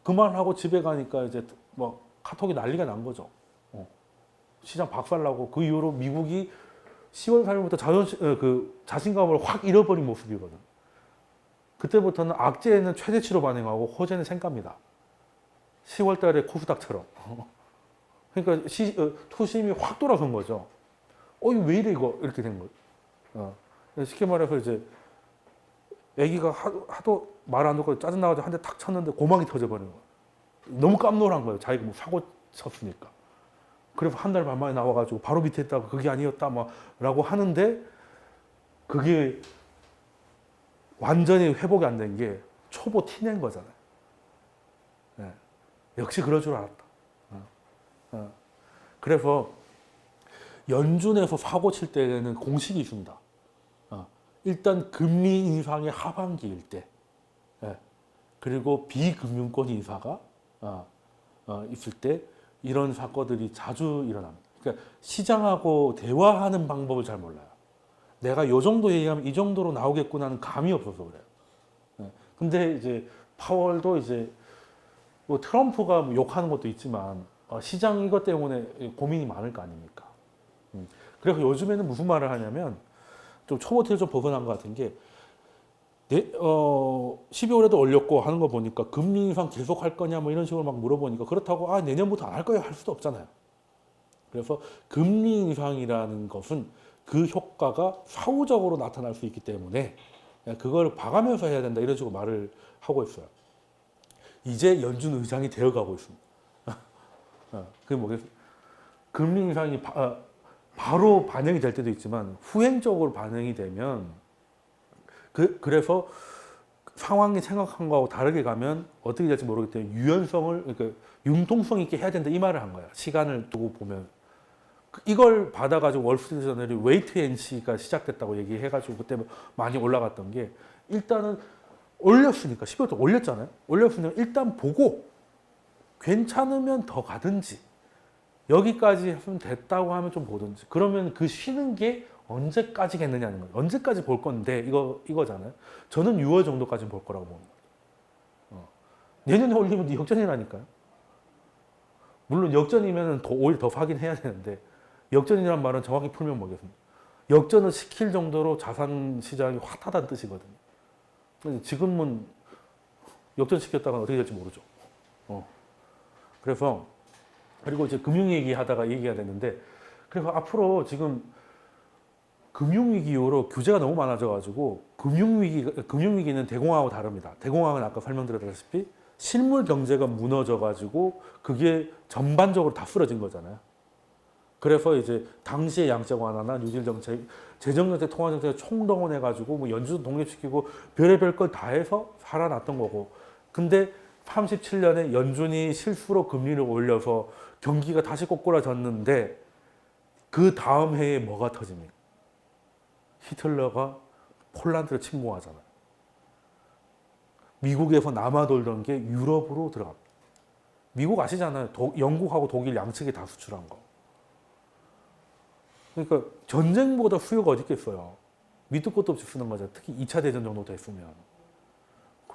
Speaker 1: 그 말하고 집에 가니까 이제 뭐 카톡이 난리가 난 거죠. 시장 박살나고 그 이후로 미국이 10월 3일부터 자신감을 확 잃어버린 모습이거든. 그때부터는 악재는 최대치로 반응하고 호재는 생갑니다. 10월 달에 코스닥처럼. 그러니까 투심이 확 돌아선 거죠. 이거 왜 이래 이거 이렇게 된 거예요. 쉽게 말해서 이제 애기가 하도 말 안 듣고 짜증 나가지고 한 대 탁 쳤는데 고막이 터져버린 거예요. 너무 깜놀한 거예요. 자기가 뭐 사고 쳤으니까. 그래서 한 달 반 만에 나와가지고 바로 밑에 있다가 그게 아니었다 라고 하는데 그게 완전히 회복이 안 된 게 초보 티낸 거잖아요. 네. 역시 그럴 줄 알았다. 그래서 연준에서 사고 칠 때는 공식이 있습니다. 일단 금리 인상의 하반기일 때, 그리고 비금융권 인사가 있을 때 이런 사건들이 자주 일어납니다. 그러니까 시장하고 대화하는 방법을 잘 몰라요. 내가 요 정도 얘기하면 이 정도로 나오겠구나 하는 감이 없어서 그래요. 근데 이제 파월도 이제 뭐 트럼프가 뭐 욕하는 것도 있지만 시장 이것 때문에 고민이 많을 거 아닙니까? 그래서 요즘에는 무슨 말을 하냐면 좀 초보티를 좀 벗어난 것 같은 게 12월에도 올렸고 하는 거 보니까 금리 인상 계속 할 거냐 뭐 이런 식으로 막 물어보니까 그렇다고 내년부터 안 할 거야 할 수도 없잖아요. 그래서 금리 인상이라는 것은 그 효과가 사후적으로 나타날 수 있기 때문에 그걸 봐가면서 해야 된다 이런 식으로 말을 하고 있어요. 이제 연준 의장이 되어가고 있습니다. 그게 뭐겠어요? 금리 인상이 바로 반영이 될 때도 있지만 후행적으로 반영이 되면 그래서 상황이 생각한 거하고 다르게 가면 어떻게 될지 모르기 때문에 유연성을 그러니까 융통성 있게 해야 된다 이 말을 한 거야. 시간을 두고 보면 이걸 받아가지고 월스트리트 저널이 웨이트 앤 시가 시작됐다고 얘기해가지고 그때 많이 올라갔던 게 일단은 올렸으니까 12월부터 올렸잖아요. 올렸으니까 일단 보고 괜찮으면 더 가든지 여기까지 했으면 됐다고 하면 좀 보든지 그러면 그 쉬는 게 언제까지겠느냐는 거예요. 언제까지 볼 건데 이거잖아요. 저는 6월 정도까지는 볼 거라고 봅니다. 내년에 올리면 역전이라니까요. 물론 역전이면 오히려 더 사긴 해야 되는데 역전이란 말은 정확히 풀면 뭐겠습니까? 역전을 시킬 정도로 자산 시장이 핫하다는 뜻이거든요. 지금은 역전시켰다가 어떻게 될지 모르죠. 그래서 그리고 이제 금융 얘기하다가 얘기가 됐는데 그래서 앞으로 지금 금융위기 이후로 규제가 너무 많아져가지고 금융위기는 대공황하고 다릅니다. 대공황은 아까 설명드렸다시피 실물 경제가 무너져가지고 그게 전반적으로 다 쓰러진 거잖아요. 그래서 이제 당시의 양적 완화나 뉴딜 정책, 재정 정책, 통화 정책을 총동원해가지고 뭐 연준도 독립시키고 별의별 걸 다 해서 살아났던 거고. 근데 37년에 연준이 실수로 금리를 올려서 경기가 다시 꼬꾸라졌는데 그 다음 해에 뭐가 터집니까? 히틀러가 폴란드를 침공하잖아요. 미국에서 남아 돌던 게 유럽으로 들어갑니다. 미국 아시잖아요. 영국하고 독일 양측이 다 수출한 거. 그러니까 전쟁보다 수요가 어디 있겠어요. 밑도 끝도 없이 쓰는 거죠. 특히 2차 대전 정도 됐으면.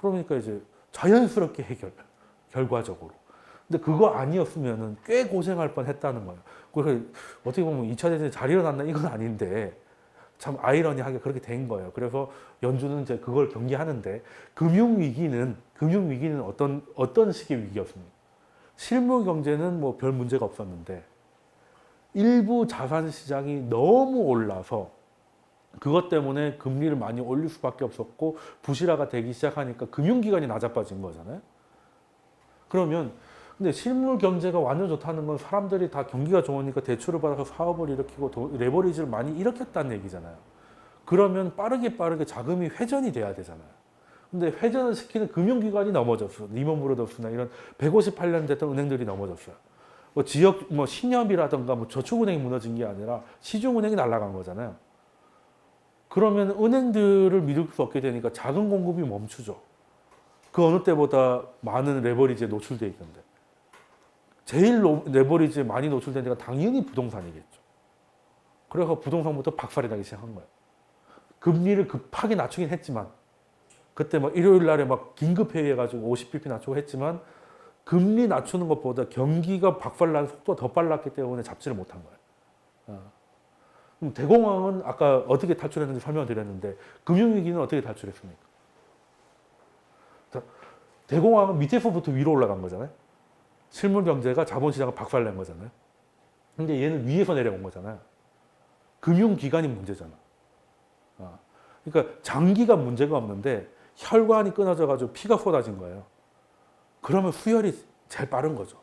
Speaker 1: 그러니까 이제 자연스럽게 결과적으로. 근데 그거 아니었으면은 꽤 고생할 뻔했다는 거예요. 그래서 어떻게 보면 2차 대전이 잘 일어났나 이건 아닌데 참 아이러니하게 그렇게 된 거예요. 그래서 연준은 이제 그걸 경계하는데 금융위기는 어떤 식의 위기였습니까? 실물 경제는 뭐 별 문제가 없었는데 일부 자산 시장이 너무 올라서 그것 때문에 금리를 많이 올릴 수밖에 없었고 부실화가 되기 시작하니까 금융기관이 낮아빠진 거잖아요. 그러면 근데 실물 경제가 완전 좋다는 건 사람들이 다 경기가 좋으니까 대출을 받아서 사업을 일으키고 레버리지를 많이 일으켰다는 얘기잖아요. 그러면 빠르게 자금이 회전이 돼야 되잖아요. 근데 회전을 시키는 금융기관이 넘어졌어. 리먼 브러더스나 이런 158년 됐던 은행들이 넘어졌어요. 뭐 지역 신협이라든가 저축은행이 무너진 게 아니라 시중은행이 날아간 거잖아요. 그러면 은행들을 믿을 수 없게 되니까 자금 공급이 멈추죠. 그 어느 때보다 많은 레버리지에 노출돼 있는데 제일 레버리지에 많이 노출된 데가 당연히 부동산이겠죠. 그래서 부동산부터 박살이 나기 시작한 거예요. 금리를 급하게 낮추긴 했지만 그때 막 일요일 날에 막 긴급 회의해가지고 50bp 낮추고 했지만 금리 낮추는 것보다 경기가 박살나는 속도가 더 빨랐기 때문에 잡지를 못한 거예요. 그럼 대공황은 아까 어떻게 탈출했는지 설명을 드렸는데 금융위기는 어떻게 탈출했습니까? 대공황은 밑에서부터 위로 올라간 거잖아요. 실물 경제가 자본시장을 박살낸 거잖아요. 근데 얘는 위에서 내려온 거잖아요. 금융기관이 문제잖아. 그러니까 장기가 문제가 없는데 혈관이 끊어져가지고 피가 쏟아진 거예요. 그러면 수혈이 제일 빠른 거죠.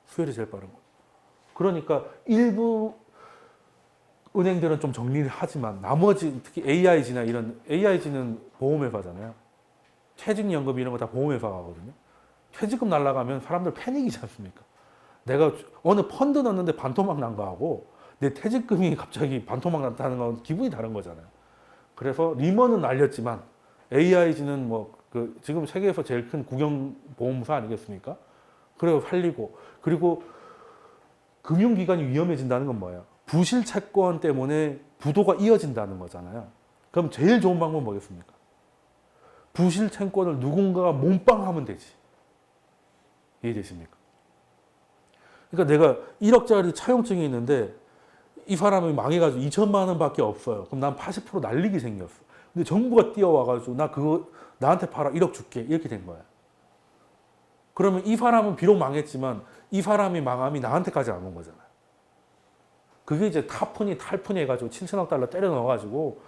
Speaker 1: 수혈이 제일 빠른 거죠. 그러니까 일부 은행들은 좀 정리를 하지만 나머지 특히 AIG나 이런 AIG는 보험회사잖아요. 퇴직연금 이런 거 다 보험회사가 하거든요. 퇴직금 날라가면 사람들 패닉이지 않습니까? 내가 어느 펀드 넣었는데 반토막 난 거하고 내 퇴직금이 갑자기 반토막 났다는 건 기분이 다른 거잖아요. 그래서 리먼은 날렸지만 AIG는 지금 세계에서 제일 큰 국영보험사 아니겠습니까? 그래서 살리고 그리고 금융기관이 위험해진다는 건 뭐예요? 부실 채권 때문에 부도가 이어진다는 거잖아요. 그럼 제일 좋은 방법은 뭐겠습니까? 부실 채권을 누군가가 몸빵하면 되지. 이해되십니까? 그러니까 내가 1억짜리 차용증이 있는데 이 사람이 망해가지고 2천만 원밖에 없어요. 그럼 난 80% 날리기 생겼어. 근데 정부가 뛰어와가지고 나 그거 나한테 팔아 1억 줄게 이렇게 된 거야. 그러면 이 사람은 비록 망했지만 이 사람이 망함이 나한테까지 안 온 거잖아요. 그게 이제 타푼이 탈푼이 해가지고 7천억 달러 때려 넣어가지고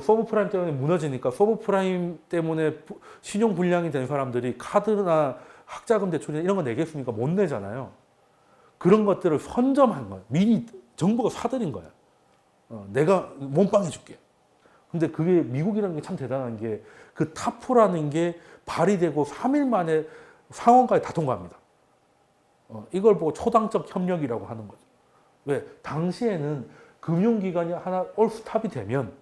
Speaker 1: 서브프라임 때문에 무너지니까 서브프라임 때문에 신용 불량이 된 사람들이 카드나 학자금 대출이나 이런 거 내겠습니까? 못 내잖아요. 그런 것들을 선점한 거예요. 미리 정부가 사들인 거야. 내가 몸빵 해줄게. 근데 그게 미국이라는 게 참 대단한 게 그 타프라는 게 발의되고 3일 만에 상원까지 다 통과합니다. 이걸 보고 초당적 협력이라고 하는 거죠. 왜? 당시에는 금융기관이 하나 올스탑이 되면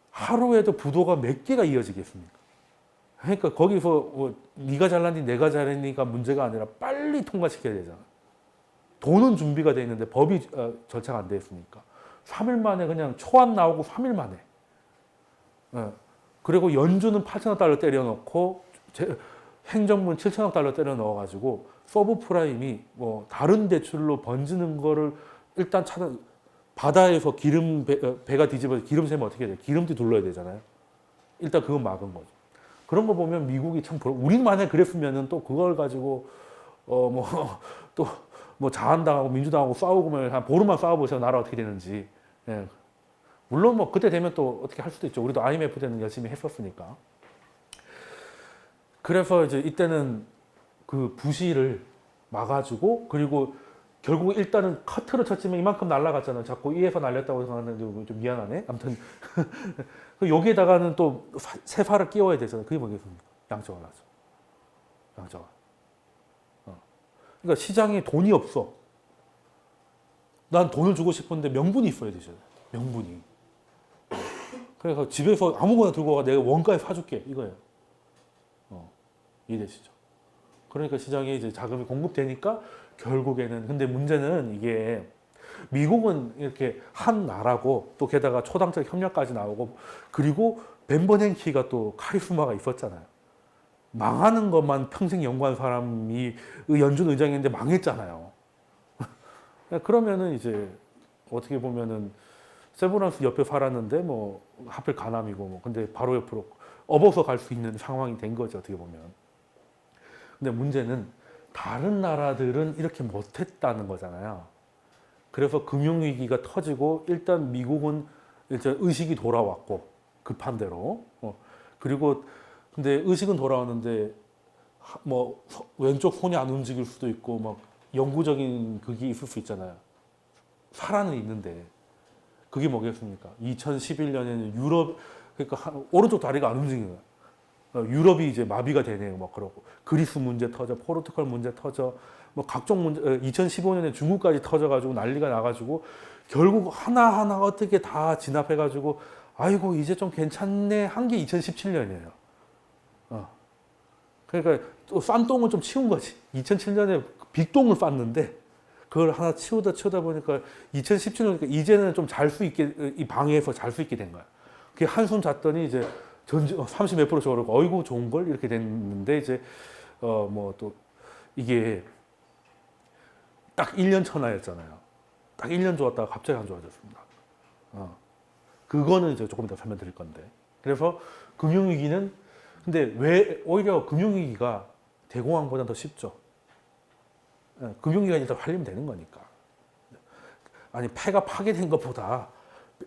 Speaker 1: 하루에도 부도가 몇 개가 이어지겠습니까? 그러니까 거기서 네가 잘났니 내가 잘했니가 문제가 아니라 빨리 통과시켜야 되잖아. 돈은 준비가 돼 있는데 법이 절차가 안 돼 있으니까 3일 만에 그냥 초안 나오고 3일 만에. 그리고 연준은 8천억 달러 때려 넣고 행정부는 7천억 달러 때려 넣어가지고 서브프라임이 다른 대출로 번지는 거를 일단 바다에서 배가 뒤집어서 기름 새면 어떻게 돼요? 기름띠 둘러야 되잖아요. 일단 그건 막은 거죠. 그런 거 보면 미국이 참 우리 만에 그랬으면은 또 그걸 가지고 자한당하고 민주당하고 싸우고 한 보름만 싸워보세요. 나라 어떻게 되는지. 예. 물론 그때 되면 또 어떻게 할 수도 있죠. 우리도 IMF 때는 열심히 했었으니까. 그래서 이제 이때는 그 부실을 막아주고 그리고 결국 일단은 커트를 쳤지만 이만큼 날라갔잖아요. 자꾸 이에서 날렸다고 생각하는데 좀 미안하네. 아무튼 여기에다가는 또 세 팔을 끼워야 되잖아요. 그게 뭐겠습니까? 양적완 하죠. 양적완. 그러니까 시장에 돈이 없어. 난 돈을 주고 싶은데 명분이 있어야 되잖아요. 명분이. 그래서 집에서 아무거나 들고 와 내가 원가에 사줄게 이거예요. 이해되시죠? 그러니까 시장에 이제 자금이 공급되니까 결국에는 근데 문제는 이게 미국은 이렇게 한 나라고 또 게다가 초당적 협력까지 나오고 그리고 벤 버냉키가 또 카리스마가 있었잖아요. 망하는 것만 평생 연구한 사람이 연준 의장인데 망했잖아요. 그러면은 이제 어떻게 보면은 세브란스 옆에 살았는데 뭐 하필 가남이고 뭐 근데 바로 옆으로 업어서 갈 수 있는 상황이 된 거죠, 어떻게 보면. 근데 문제는 다른 나라들은 이렇게 못했다는 거잖아요. 그래서 금융위기가 터지고 일단 미국은 이제 의식이 돌아왔고 급한 대로 그리고 근데 의식은 돌아왔는데 뭐 왼쪽 손이 안 움직일 수도 있고 막 영구적인 그게 있을 수 있잖아요. 살아는 있는데 그게 뭐겠습니까? 2011년에는 유럽 그러니까 오른쪽 다리가 안 움직이는 거예요. 유럽이 이제 마비가 되네요. 막 그러고 그리스 문제 터져, 포르투갈 문제 터져, 뭐 각종 문제. 2015년에 중국까지 터져가지고 난리가 나가지고 결국 하나 하나 어떻게 다 진압해가지고 아이고 이제 좀 괜찮네 한 게 2017년이에요. 그러니까 또 싼 똥을 좀 치운 거지. 2007년에 빅똥을 쌌는데 그걸 하나 치우다 보니까 2017년이니까 이제는 좀 잘 수 있게 이 방에서 잘 수 있게 된 거야. 그게 한숨 잤더니 이제 30 몇 프로 오르고 어이구 좋은 걸 이렇게 됐는데 이제 뭐 또 이게 딱 1년 천하였잖아요. 딱 1년 좋았다가 갑자기 안 좋아졌습니다. 그거는 이제 조금 이따 설명드릴 건데. 그래서 금융위기는 근데 왜 오히려 금융위기가 대공황보다 더 쉽죠. 금융위기가 일단 활리면 되는 거니까. 아니 폐가 파괴된 것보다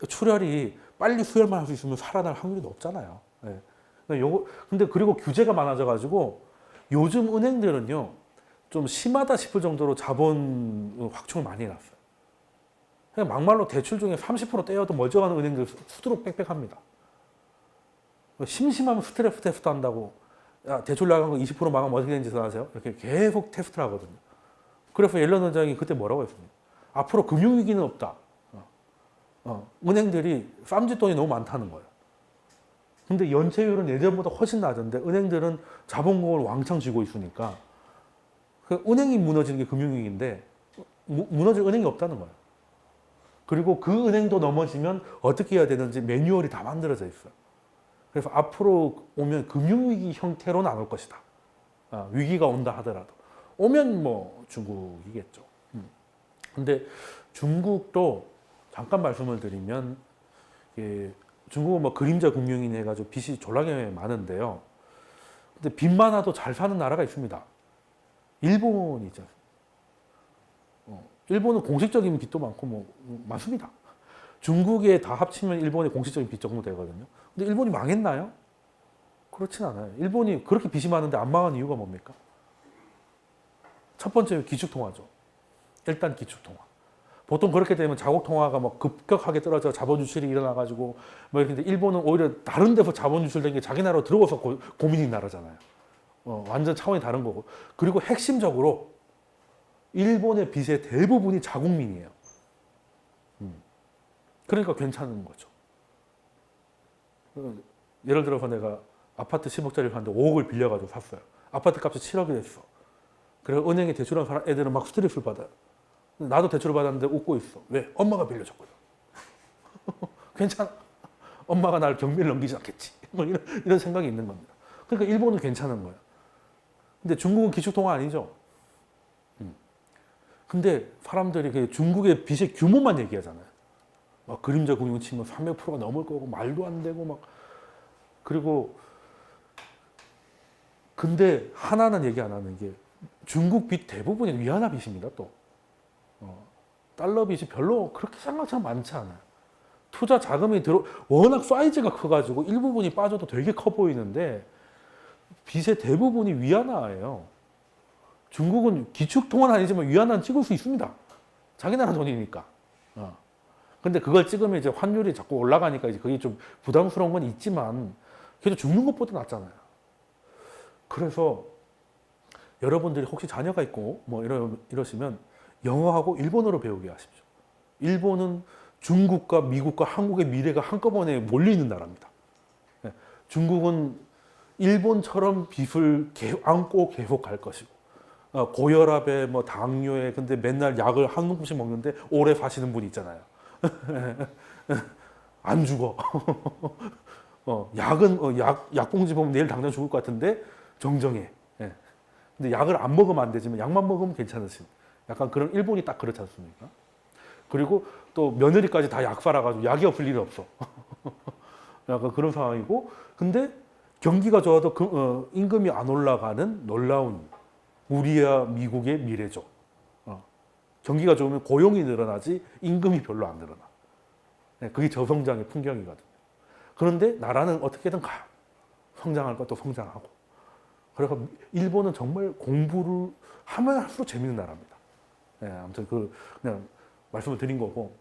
Speaker 1: 출혈이 빨리 수혈만 할 수 있으면 살아날 확률이 높잖아요. 근데 그리고 규제가 많아져가지고 요즘 은행들은요 좀 심하다 싶을 정도로 자본 확충을 많이 해놨어요. 그냥 막말로 대출 중에 30% 떼어도 멀쩡한 은행들 수두룩 빽빽합니다. 심심하면 스트레스 테스트 한다고 야 대출 나간 거 20% 망하면 어떻게 되는지 아세요? 이렇게 계속 테스트를 하거든요. 그래서 옐런 원장이 그때 뭐라고 했습니까? 앞으로 금융위기는 없다. 은행들이 쌈짓돈이 너무 많다는 거예요. 근데 연체율은 예전보다 훨씬 낮은데 은행들은 자본금을 왕창 쥐고 있으니까 그 은행이 무너지는 게 금융위기인데 무너질 은행이 없다는 거예요. 그리고 그 은행도 넘어지면 어떻게 해야 되는지 매뉴얼이 다 만들어져 있어요. 그래서 앞으로 오면 금융위기 형태로는 안 올 것이다. 위기가 온다 하더라도 오면 뭐 중국이겠죠. 근데 중국도 잠깐 말씀을 드리면 중국은 뭐 그림자 금융인 해가지고 빚이 졸라게 많은데요. 근데 빚 많아도 잘 사는 나라가 있습니다. 일본이죠. 일본은 공식적인 빚도 많고 뭐 많습니다. 중국에 다 합치면 일본의 공식적인 빚 정도 되거든요. 근데 일본이 망했나요? 그렇진 않아요. 일본이 그렇게 빚이 많은데 안 망한 이유가 뭡니까? 첫 번째 기축통화죠. 일단 기축통화. 보통 그렇게 되면 자국통화가 막 급격하게 떨어져 자본 유출이 일어나가지고 뭐 이렇게 일본은 오히려 다른 데서 자본 유출된 게 자기 나라로 들어와서 고민인 나라잖아요. 완전 차원이 다른 거고. 그리고 핵심적으로 일본의 빚의 대부분이 자국민이에요. 그러니까 괜찮은 거죠. 예를 들어서 내가 아파트 10억짜리를 샀는데 5억을 빌려가지고 샀어요. 아파트 값이 7억이 됐어. 그래서 은행에 대출한 사람 애들은 막 스트레스를 받아요. 나도 대출을 받았는데 웃고 있어. 왜? 엄마가 빌려줬거든. 괜찮아. 엄마가 나를 경비를 넘기지 않겠지. 뭐 이런 생각이 있는 겁니다. 그러니까 일본은 괜찮은 거예요. 근데 중국은 기축통화 아니죠. 근데 사람들이 그 중국의 빚의 규모만 얘기하잖아요. 막 그림자 금융 치면 300%가 넘을 거고 말도 안 되고 막 그리고 근데 하나는 얘기 안 하는 게 중국 빚 대부분이 위안화 빚입니다. 또 달러 빚이 별로 그렇게 생각처럼 많지 않아요. 투자 자금이 워낙 사이즈가 커가지고 일부분이 빠져도 되게 커 보이는데 빚의 대부분이 위안화예요. 중국은 기축통화는 아니지만 위안화는 찍을 수 있습니다. 자기 나라 돈이니까. 근데 그걸 찍으면 이제 환율이 자꾸 올라가니까 이제 그게 좀 부담스러운 건 있지만 그래도 죽는 것보다 낫잖아요. 그래서 여러분들이 혹시 자녀가 있고 뭐 이러시면 영어하고 일본어로 배우게 하십시오. 일본은 중국과 미국과 한국의 미래가 한꺼번에 몰리는 나라입니다. 중국은 일본처럼 빚을 안고 계속 갈 것이고 고혈압에 뭐 당뇨에 근데 맨날 약을 한 움큼씩 먹는데 오래 사시는 분이 있잖아요. 안 죽어. 약은 약봉지 보면 내일 당장 죽을 것 같은데 정정해. 예. 근데 약을 안 먹으면 안 되지만 약만 먹으면 괜찮으신. 약간 그런 일본이 딱 그렇지 않습니까? 그리고 또 며느리까지 다 약 팔아가지고 약이 없을 일은 없어. 약간 그런 상황이고, 근데 경기가 좋아도 임금이 안 올라가는 놀라운 우리야 미국의 미래죠. 경기가 좋으면 고용이 늘어나지 임금이 별로 안 늘어나. 네, 그게 저성장의 풍경이거든요. 그런데 나라는 어떻게든 가. 성장할 것도 성장하고. 그래서 일본은 정말 공부를 하면 할수록 재밌는 나라입니다. 네, 아무튼 그냥 말씀을 드린 거고.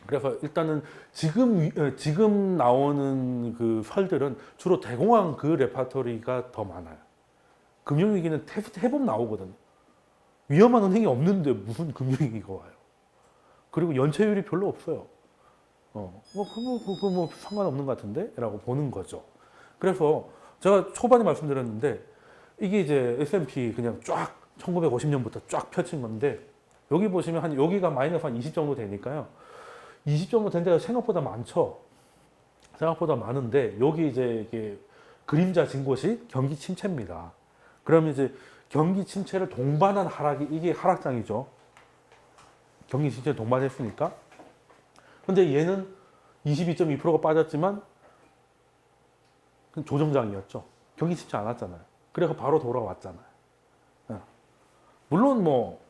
Speaker 1: 그래서 일단은 지금 나오는 그 설들은 주로 대공황 그 레파토리가 더 많아요. 금융위기는 해보면 나오거든요. 위험한 은행이 없는데 무슨 금융위기가 와요. 그리고 연체율이 별로 없어요. 뭐 상관없는 것 같은데? 라고 보는 거죠. 그래서 제가 초반에 말씀드렸는데 이게 이제 S&P 그냥 쫙 1950년부터 쫙 펼친 건데 여기 보시면 여기가 마이너스 한 20 정도 되니까요. 20 정도 된 데가 생각보다 많죠. 생각보다 많은데 여기 이제 이게 그림자 진 곳이 경기 침체입니다. 그러면 이제 경기 침체를 동반한 하락이 이게 하락장이죠. 경기 침체를 동반했으니까. 근데 얘는 22.2%가 빠졌지만 조정장이었죠. 경기 침체 안 왔잖아요. 그래서 바로 돌아왔잖아요. 물론 뭐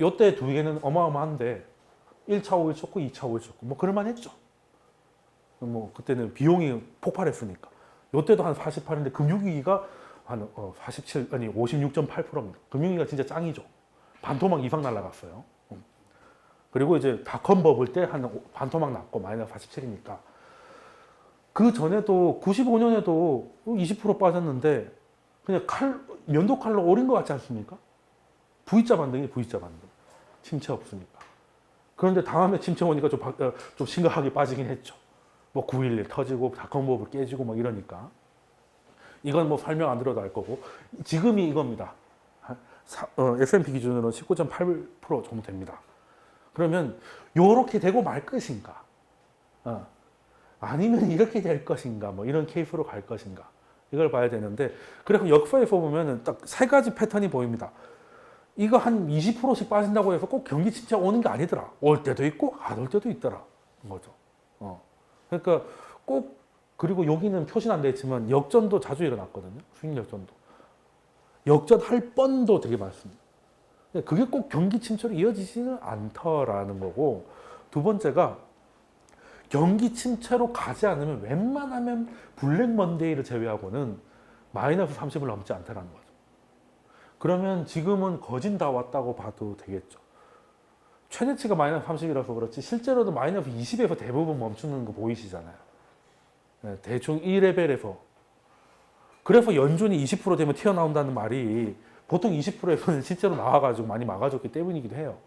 Speaker 1: 요때 두 개는 어마어마한데 1차 오일 쇼크, 2차 오일 쇼크 뭐 그럴만 했죠. 뭐 그때는 비용이 폭발했으니까. 요때도 한 48인데 금융위기가 한 47, 아니 56.8%입니다. 금융위기가 진짜 짱이죠. 반토막 이상 날라갔어요. 그리고 이제 닷컴 버블 때 한 반토막 났고 마이너스 47이니까. 그 전에도 95년에도 20% 빠졌는데 그냥 면도 칼로 오린 것 같지 않습니까? V자 반등이 V자 반등. 침체 없으니까. 그런데 다음에 침체 오니까 좀 심각하게 빠지긴 했죠. 뭐 9.11 터지고 닷컴 버블 깨지고 막 이러니까. 이건 뭐 설명 안 들어도 알 거고. 지금이 이겁니다. S&P 기준으로 19.8% 정도 됩니다. 그러면 요렇게 되고 말 것인가? 아니면 이렇게 될 것인가? 뭐 이런 케이스로 갈 것인가? 이걸 봐야 되는데 그래서 역사에서 보면은 딱 세 가지 패턴이 보입니다. 이거 한 20%씩 빠진다고 해서 꼭 경기 침체 오는 게 아니더라. 올 때도 있고 안 올 때도 있더라. 거죠. 그러니까 꼭 그리고 여기는 표시는 안 돼 있지만 역전도 자주 일어났거든요. 수익 역전도. 역전할 뻔도 되게 많습니다. 그게 꼭 경기 침체로 이어지지는 않더라는 거고 두 번째가 경기 침체로 가지 않으면 웬만하면 블랙 먼데이를 제외하고는 마이너스 30을 넘지 않다라는 거죠. 그러면 지금은 거진 다 왔다고 봐도 되겠죠. 최대치가 마이너스 30이라서 그렇지 실제로도 마이너스 20에서 대부분 멈추는 거 보이시잖아요. 대충 이 레벨에서. 그래서 연준이 20% 되면 튀어나온다는 말이 보통 20%에서는 실제로 나와가지고 많이 막아줬기 때문이기도 해요.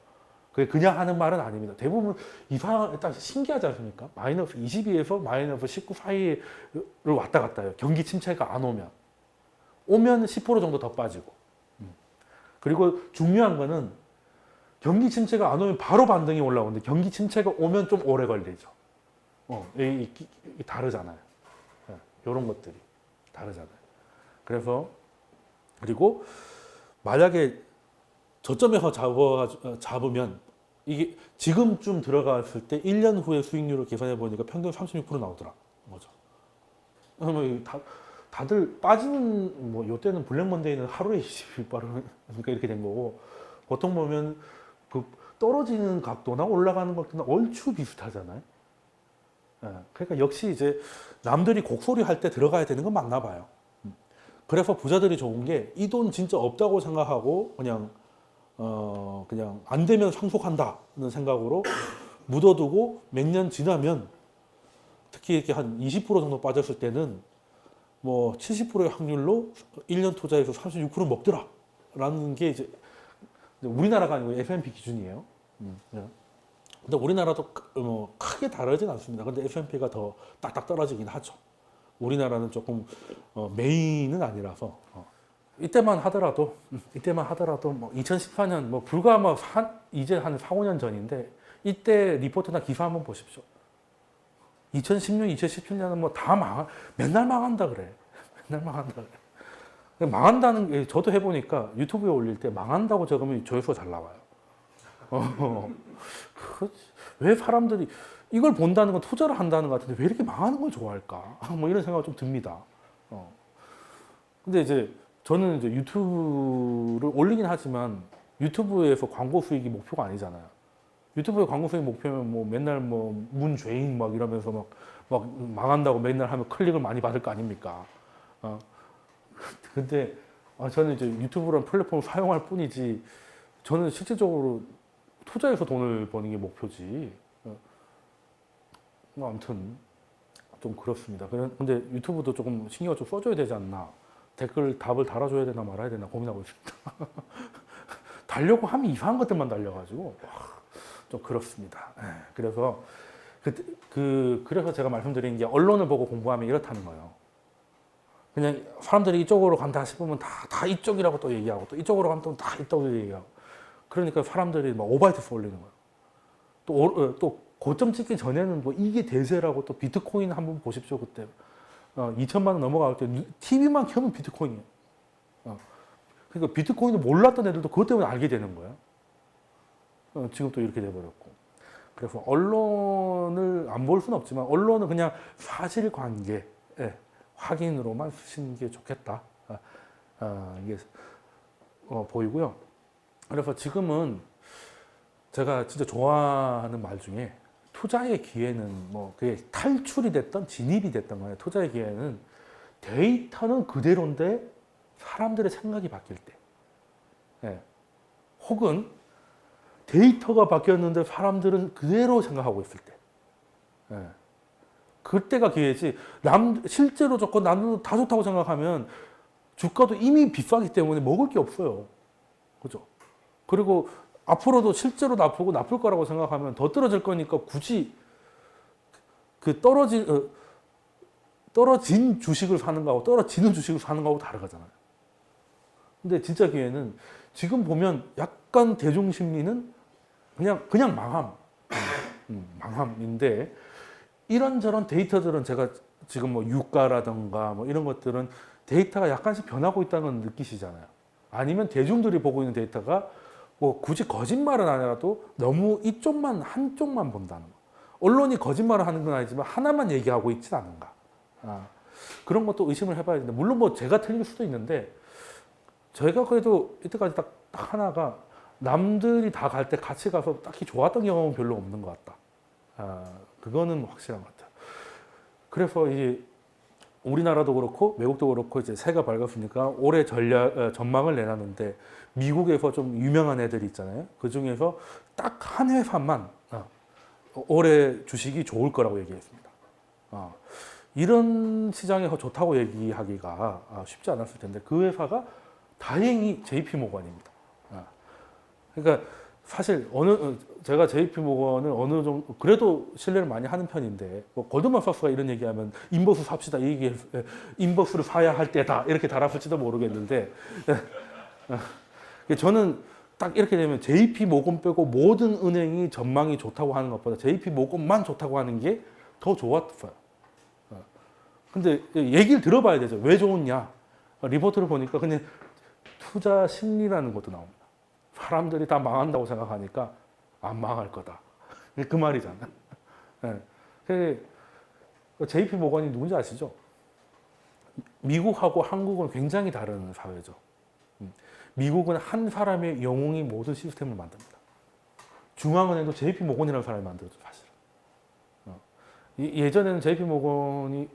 Speaker 1: 그게 그냥 하는 말은 아닙니다. 대부분 일단 신기하지 않습니까? 마이너스 22에서 마이너스 19 사이를 왔다 갔다 해요. 경기 침체가 안 오면. 오면 10% 정도 더 빠지고. 그리고 중요한 거는 경기 침체가 안 오면 바로 반등이 올라오는데 경기 침체가 오면 좀 오래 걸리죠. 다르잖아요. 이런 것들이 다르잖아요. 그래서 그리고 만약에 저점에서 잡으면 이게 지금쯤 들어갔을 때 1년 후에 수익률을 계산해 보니까 평균 36% 나오더라. 뭐죠? 다들 빠지는 뭐 요때는 블랙 먼데이는 하루에 20일 빠르니까 이렇게 된 거고 보통 보면 그 떨어지는 각도나 올라가는 각도나 얼추 비슷하잖아요. 그러니까 역시 이제 남들이 곡소리 할 때 들어가야 되는 건 맞나 봐요. 그래서 부자들이 좋은 게 이 돈 진짜 없다고 생각하고 그냥 안 되면 상속한다는 생각으로 묻어두고 몇 년 지나면 특히 이렇게 한 20% 정도 빠졌을 때는 뭐 70%의 확률로 1년 투자해서 36% 먹더라 라는 게 이제 우리나라가 아니고 S&P 기준이에요. 근데 우리나라도 크게 다르진 않습니다. 근데 S&P가 더 딱딱 떨어지긴 하죠. 우리나라는 조금 메인은 아니라서 이때만 하더라도 뭐 2014년 뭐 불과 뭐 이제 한 4, 5년 전인데 이때 리포트나 기사 한번 보십시오. 2016, 2017년은 뭐 다 맨날 망한다 그래. 맨날 망한다 그래. 망한다는 게 저도 해보니까 유튜브에 올릴 때 망한다고 적으면 조회수가 잘 나와요. 왜 사람들이 이걸 본다는 건 투자를 한다는 것 같은데 왜 이렇게 망하는 걸 좋아할까? 뭐 이런 생각이 좀 듭니다. 근데 이제 저는 이제 유튜브를 올리긴 하지만 유튜브에서 광고 수익이 목표가 아니잖아요. 유튜브의 광고 수익 목표면 뭐 맨날 뭐 문죄인 막 이러면서 막 망한다고 맨날 하면 클릭을 많이 받을 거 아닙니까? 근데 저는 이제 유튜브라는 플랫폼을 사용할 뿐이지 저는 실질적으로 투자해서 돈을 버는 게 목표지. 뭐 아무튼 좀 그렇습니다. 근데 유튜브도 조금 신경을 좀 써줘야 되지 않나. 댓글 답을 달아줘야 되나 말아야 되나 고민하고 있습니다. 달려고 하면 이상한 것들만 달려가지고 좀 그렇습니다. 그래서 그래서 제가 말씀드린 게 언론을 보고 공부하면 이렇다는 거예요. 그냥 사람들이 이쪽으로 간다 싶으면 다 이쪽이라고 또 얘기하고 또 이쪽으로 가면 또 다 있다고 얘기하고 그러니까 사람들이 막 오바이트 올리는 거예요. 또 고점 찍기 전에는 뭐 이게 대세라고 또 비트코인 한번 보십시오. 그때 2천만 원 넘어갈 때 TV만 켜면 비트코인이에요. 그러니까 비트코인을 몰랐던 애들도 그것 때문에 알게 되는 거예요. 지금 또 이렇게 돼버렸고. 그래서 언론을 안 볼 수는 없지만 언론은 그냥 사실관계 확인으로만 쓰시는 게 좋겠다. 이게 보이고요. 그래서 지금은 제가 진짜 좋아하는 말 중에 투자의 기회는 뭐 그게 탈출이 됐던 진입이 됐던 거예요. 투자의 기회는 데이터는 그대로인데 사람들의 생각이 바뀔 때, 혹은 데이터가 바뀌었는데 사람들은 그대로 생각하고 있을 때, 그때가 기회지. 실제로 좋고 남들도 다 좋다고 생각하면 주가도 이미 비싸기 때문에 먹을 게 없어요. 그죠? 그리고 앞으로도 실제로 나쁠 거라고 생각하면 더 떨어질 거니까 굳이 그 떨어진 주식을 사는 거하고 떨어지는 주식을 사는 거하고 다르잖아요. 근데 진짜 기회는 지금 보면 약간 대중 심리는 그냥 망함인데 이런저런 데이터들은 제가 지금 뭐 유가라든가 뭐 이런 것들은 데이터가 약간씩 변하고 있다는 건 느끼시잖아요. 아니면 대중들이 보고 있는 데이터가 뭐 굳이 거짓말은 아니라도 너무 한쪽만 본다는 거. 언론이 거짓말을 하는 건 아니지만 하나만 얘기하고 있진 않은가. 그런 것도 의심을 해봐야 되는데 물론 뭐 제가 틀릴 수도 있는데 저희가 그래도 이때까지 딱 하나가 남들이 다 갈 때 같이 가서 딱히 좋았던 경험은 별로 없는 것 같다. 그거는 확실한 것 같아요. 그래서 이제 우리나라도 그렇고 외국도 그렇고 이제 새가 밝았으니까 올해 전망을 내놨는데 미국에서 좀 유명한 애들이 있잖아요. 그 중에서 딱 한 회사만 올해 주식이 좋을 거라고 얘기했습니다. 이런 시장에서 좋다고 얘기하기가 쉽지 않았을 텐데 그 회사가 다행히 JP모건입니다. 그러니까 사실 제가 JP모건을 어느 정도 그래도 신뢰를 많이 하는 편인데 뭐 골드만삭스가 이런 얘기하면 인버스 삽시다 이 얘기 인버스를 사야 할 때다 이렇게 달았을지도 모르겠는데 저는 딱 이렇게 되면 JP모건 빼고 모든 은행이 전망이 좋다고 하는 것보다 JP모건만 좋다고 하는 게 더 좋았어요. 근데 얘기를 들어봐야 되죠. 왜 좋으냐? 리포트를 보니까 그냥 투자 심리라는 것도 나옵니다. 사람들이 다 망한다고 생각하니까 안 망할 거다. 그 말이잖아. JP모건이 누군지 아시죠? 미국하고 한국은 굉장히 다른 사회죠. 미국은 한 사람의 영웅이 모든 시스템을 만듭니다. 중앙은행도 JP모건이라는 사람이 만들었죠, 사실은. 예전에는 JP모건이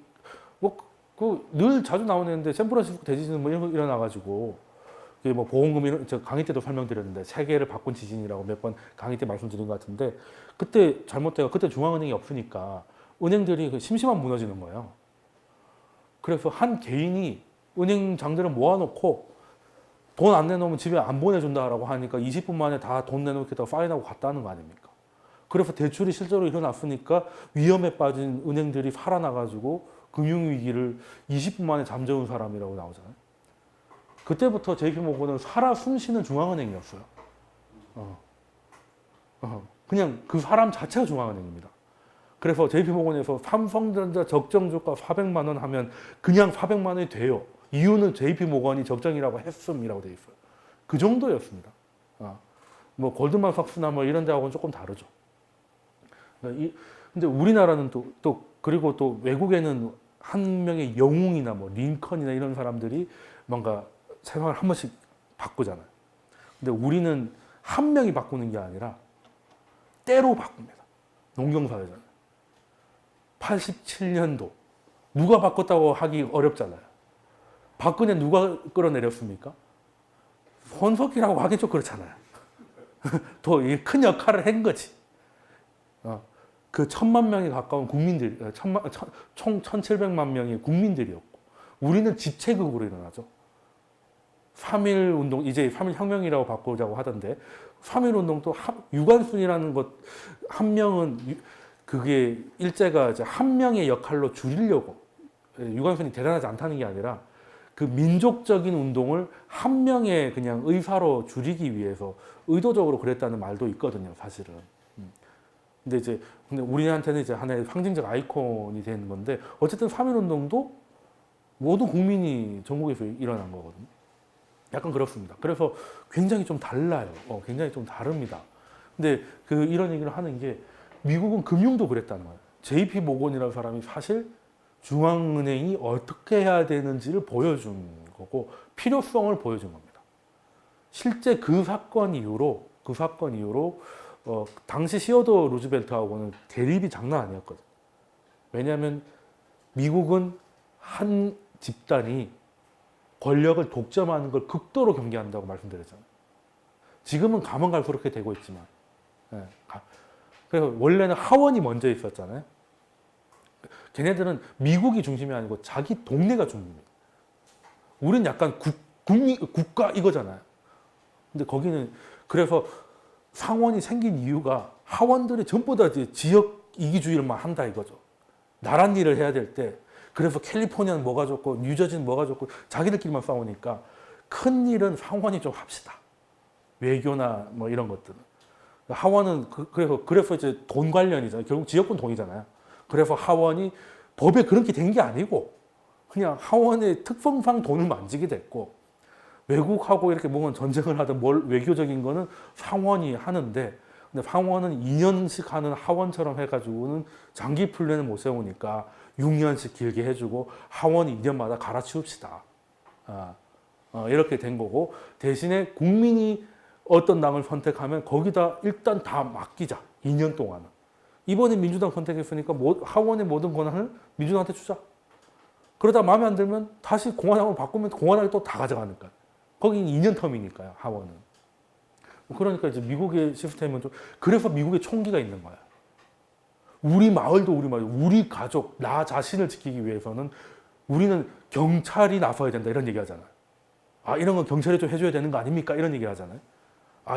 Speaker 1: 늘 자주 나오는데 샌프란시스코 대지진 뭐 이런 거 일어나가지고 뭐 보험금 저 강의 때도 설명드렸는데 세계를 바꾼 지진이라고 몇 번 강의 때 말씀드린 것 같은데 그때 잘못돼가 그때 중앙은행이 없으니까 은행들이 심심한 무너지는 거예요. 그래서 한 개인이 은행장들을 모아놓고 돈 안 내놓으면 집에 안 보내준다라고 하니까 20분 만에 다 돈 내놓겠다고 파인하고 갔다는 거 아닙니까? 그래서 대출이 실제로 일어났으니까 위험에 빠진 은행들이 살아나가지고 금융위기를 20분 만에 잠재운 사람이라고 나오잖아요. 그때부터 JP모건은 살아 숨쉬는 중앙은행이었어요. 그냥 그 사람 자체가 중앙은행입니다. 그래서 JP모건에서 삼성전자 적정 주가 400만 원 하면 그냥 400만 원이 돼요. 이유는 JP 모건이 적정이라고 했음이라고 돼 있어요. 그 정도였습니다. 뭐 골드만삭스나 뭐 이런 데하고는 조금 다르죠. 근데 우리나라는 또 그리고 또 외국에는 한 명의 영웅이나 뭐 링컨이나 이런 사람들이 뭔가 세상을 한 번씩 바꾸잖아요. 근데 우리는 한 명이 바꾸는 게 아니라 때로 바꿉니다. 농경사회잖아요. 87년도 누가 바꿨다고 하기 어렵잖아요. 박근혜 누가 끌어내렸습니까? 손석희라고 하기 좀 그렇잖아요. 더 큰 역할을 한 거지. 그 1,000만 명에 가까운 국민들이, 총 1,700만 명의 국민들이었고, 우리는 집체극으로 일어나죠. 3.1 운동, 이제 3.1 혁명이라고 바꾸자고 하던데, 3.1 운동도 유관순이라는 것, 한 명은, 그게 일제가 이제 한 명의 역할로 줄이려고, 유관순이 대단하지 않다는 게 아니라, 그 민족적인 운동을 한 명의 그냥 의사로 줄이기 위해서 의도적으로 그랬다는 말도 있거든요, 사실은. 근데 우리한테는 이제 하나의 상징적 아이콘이 되는 건데, 어쨌든 3.1 운동도 모든 국민이 전국에서 일어난 거거든요. 약간 그렇습니다. 그래서 굉장히 좀 달라요. 굉장히 좀 다릅니다. 근데 이런 얘기를 하는 게 미국은 금융도 그랬다는 거예요. JP 모건이라는 사람이 사실 중앙은행이 어떻게 해야 되는지를 보여준 거고 필요성을 보여준 겁니다. 실제 그 사건 이후로 당시 시어더 루즈벨트하고는 대립이 장난 아니었거든. 왜냐하면 미국은 한 집단이 권력을 독점하는 걸 극도로 경계한다고 말씀드렸잖아요. 지금은 가면 갈수록 그렇게 되고 있지만, 그래서 원래는 하원이 먼저 있었잖아요. 걔네들은 미국이 중심이 아니고 자기 동네가 중심이에요. 우리는 약간 국가 이거잖아요. 근데 거기는 그래서 상원이 생긴 이유가 하원들이 전부 다 지역 이기주의를만 한다 이거죠. 나란 일을 해야 될 때 그래서 캘리포니아는 뭐가 좋고 뉴저지는 뭐가 좋고 자기들끼리만 싸우니까 큰 일은 상원이 좀 합시다. 외교나 뭐 이런 것들은. 하원은 그래서 이제 돈 관련이잖아요. 결국 지역군 돈이잖아요. 그래서 하원이 법에 그렇게 된 게 아니고 그냥 하원의 특성상 돈을 만지게 됐고 외국하고 이렇게 뭔가 전쟁을 하든 외교적인 거는 상원이 하는데 근데 상원은 2년씩 하는 하원처럼 해가지고는 장기 플랜을 못 세우니까 6년씩 길게 해주고 하원이 2년마다 갈아치웁시다. 이렇게 된 거고 대신에 국민이 어떤 당을 선택하면 거기다 일단 다 맡기자. 2년 동안은. 이번에 민주당 선택했으니까 하원의 모든 권한을 민주당한테 주자. 그러다 마음에 안 들면 다시 공화당으로 바꾸면 공화당이 또 다 가져가니까. 거긴 2년 텀이니까요, 하원은. 그러니까 이제 미국의 시스템은 좀, 그래서 미국의 총기가 있는 거야. 우리 마을도 우리 가족, 나 자신을 지키기 위해서는 우리는 경찰이 나서야 된다, 이런 얘기 하잖아요. 이런 건 경찰이 좀 해줘야 되는 거 아닙니까? 이런 얘기 하잖아요.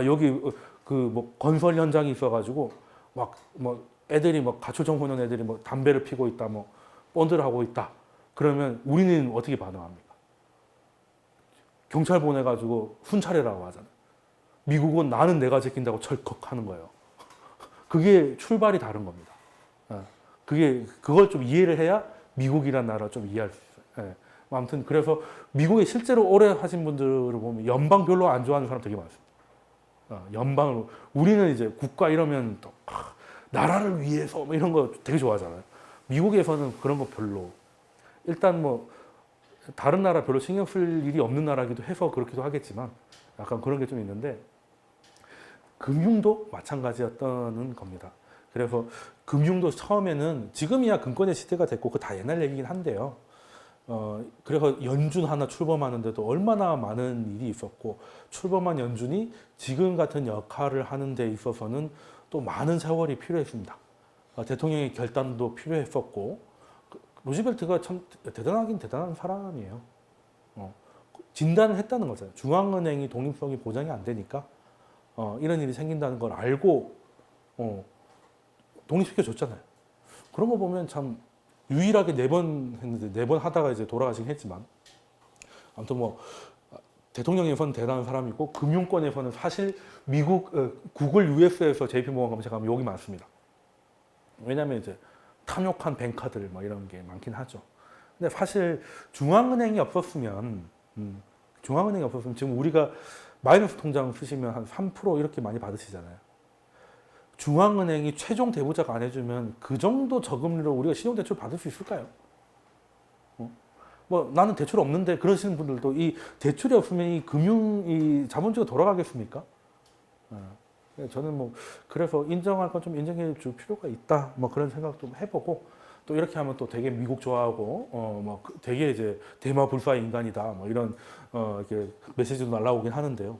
Speaker 1: 여기 건설 현장이 있어가지고 애들이 가출 청소년 애들이 담배를 피고 있다, 본드를 하고 있다. 그러면 우리는 어떻게 반응합니까? 경찰 보내가지고 순찰해라고 하잖아요. 미국은 나는 내가 지킨다고 철컥 하는 거예요. 그게 출발이 다른 겁니다. 그걸 좀 이해를 해야 미국이라는 나라를 좀 이해할 수 있어요. 아무튼 그래서 미국에 실제로 오래 하신 분들을 보면 연방 별로 안 좋아하는 사람 되게 많습니다. 연방으로 우리는 이제 국가 이러면 또 나라를 위해서 이런 거 되게 좋아하잖아요. 미국에서는 그런 거 별로. 일단 다른 나라 별로 신경 쓸 일이 없는 나라기도 해서 그렇기도 하겠지만 약간 그런 게 좀 있는데 금융도 마찬가지였다는 겁니다. 그래서 금융도 처음에는 지금이야 금권의 시대가 됐고 그 다 옛날 얘기긴 한데요. 그래서 연준 하나 출범하는데도 얼마나 많은 일이 있었고 출범한 연준이 지금 같은 역할을 하는 데 있어서는 또 많은 세월이 필요했습니다. 대통령의 결단도 필요했었고 루즈벨트가 참 대단하긴 대단한 사람이에요. 진단을 했다는 거잖아요. 중앙은행이 독립성이 보장이 안 되니까 이런 일이 생긴다는 걸 알고 독립시켜줬잖아요. 그런 거 보면 참 유일하게 4번 했는데 4번 하다가 이제 돌아가시긴 했지만 아무튼 대통령에서는 대단한 사람이고 금융권에서는 사실 미국 구글 US에서 JP모건 검색하면 욕이 많습니다. 왜냐하면 이제 탐욕한 뱅카들 이런 게 많긴 하죠. 근데 사실 중앙은행이 없었으면 중앙은행이 없었으면 지금 우리가 마이너스 통장 쓰시면 한 3% 이렇게 많이 받으시잖아요. 중앙은행이 최종 대부작 안 해주면 그 정도 저금리로 우리가 신용대출 받을 수 있을까요? 뭐 나는 대출 없는데 그러시는 분들도 이 대출이 없으면 이 자본주의가 돌아가겠습니까? 저는 뭐 그래서 인정할 건 좀 인정해 줄 필요가 있다. 뭐 그런 생각 좀 해보고 또 이렇게 하면 또 되게 미국 좋아하고 뭐 되게 이제 대마불사의 인간이다. 뭐 이런 이렇게 메시지도 날라오긴 하는데요.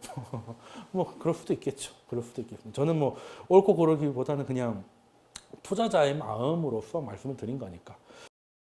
Speaker 1: 뭐 그럴 수도 있겠죠. 그럴 수도 있겠습니다. 저는 뭐 옳고 그르기보다는 그냥 투자자의 마음으로서 말씀을 드린 거니까.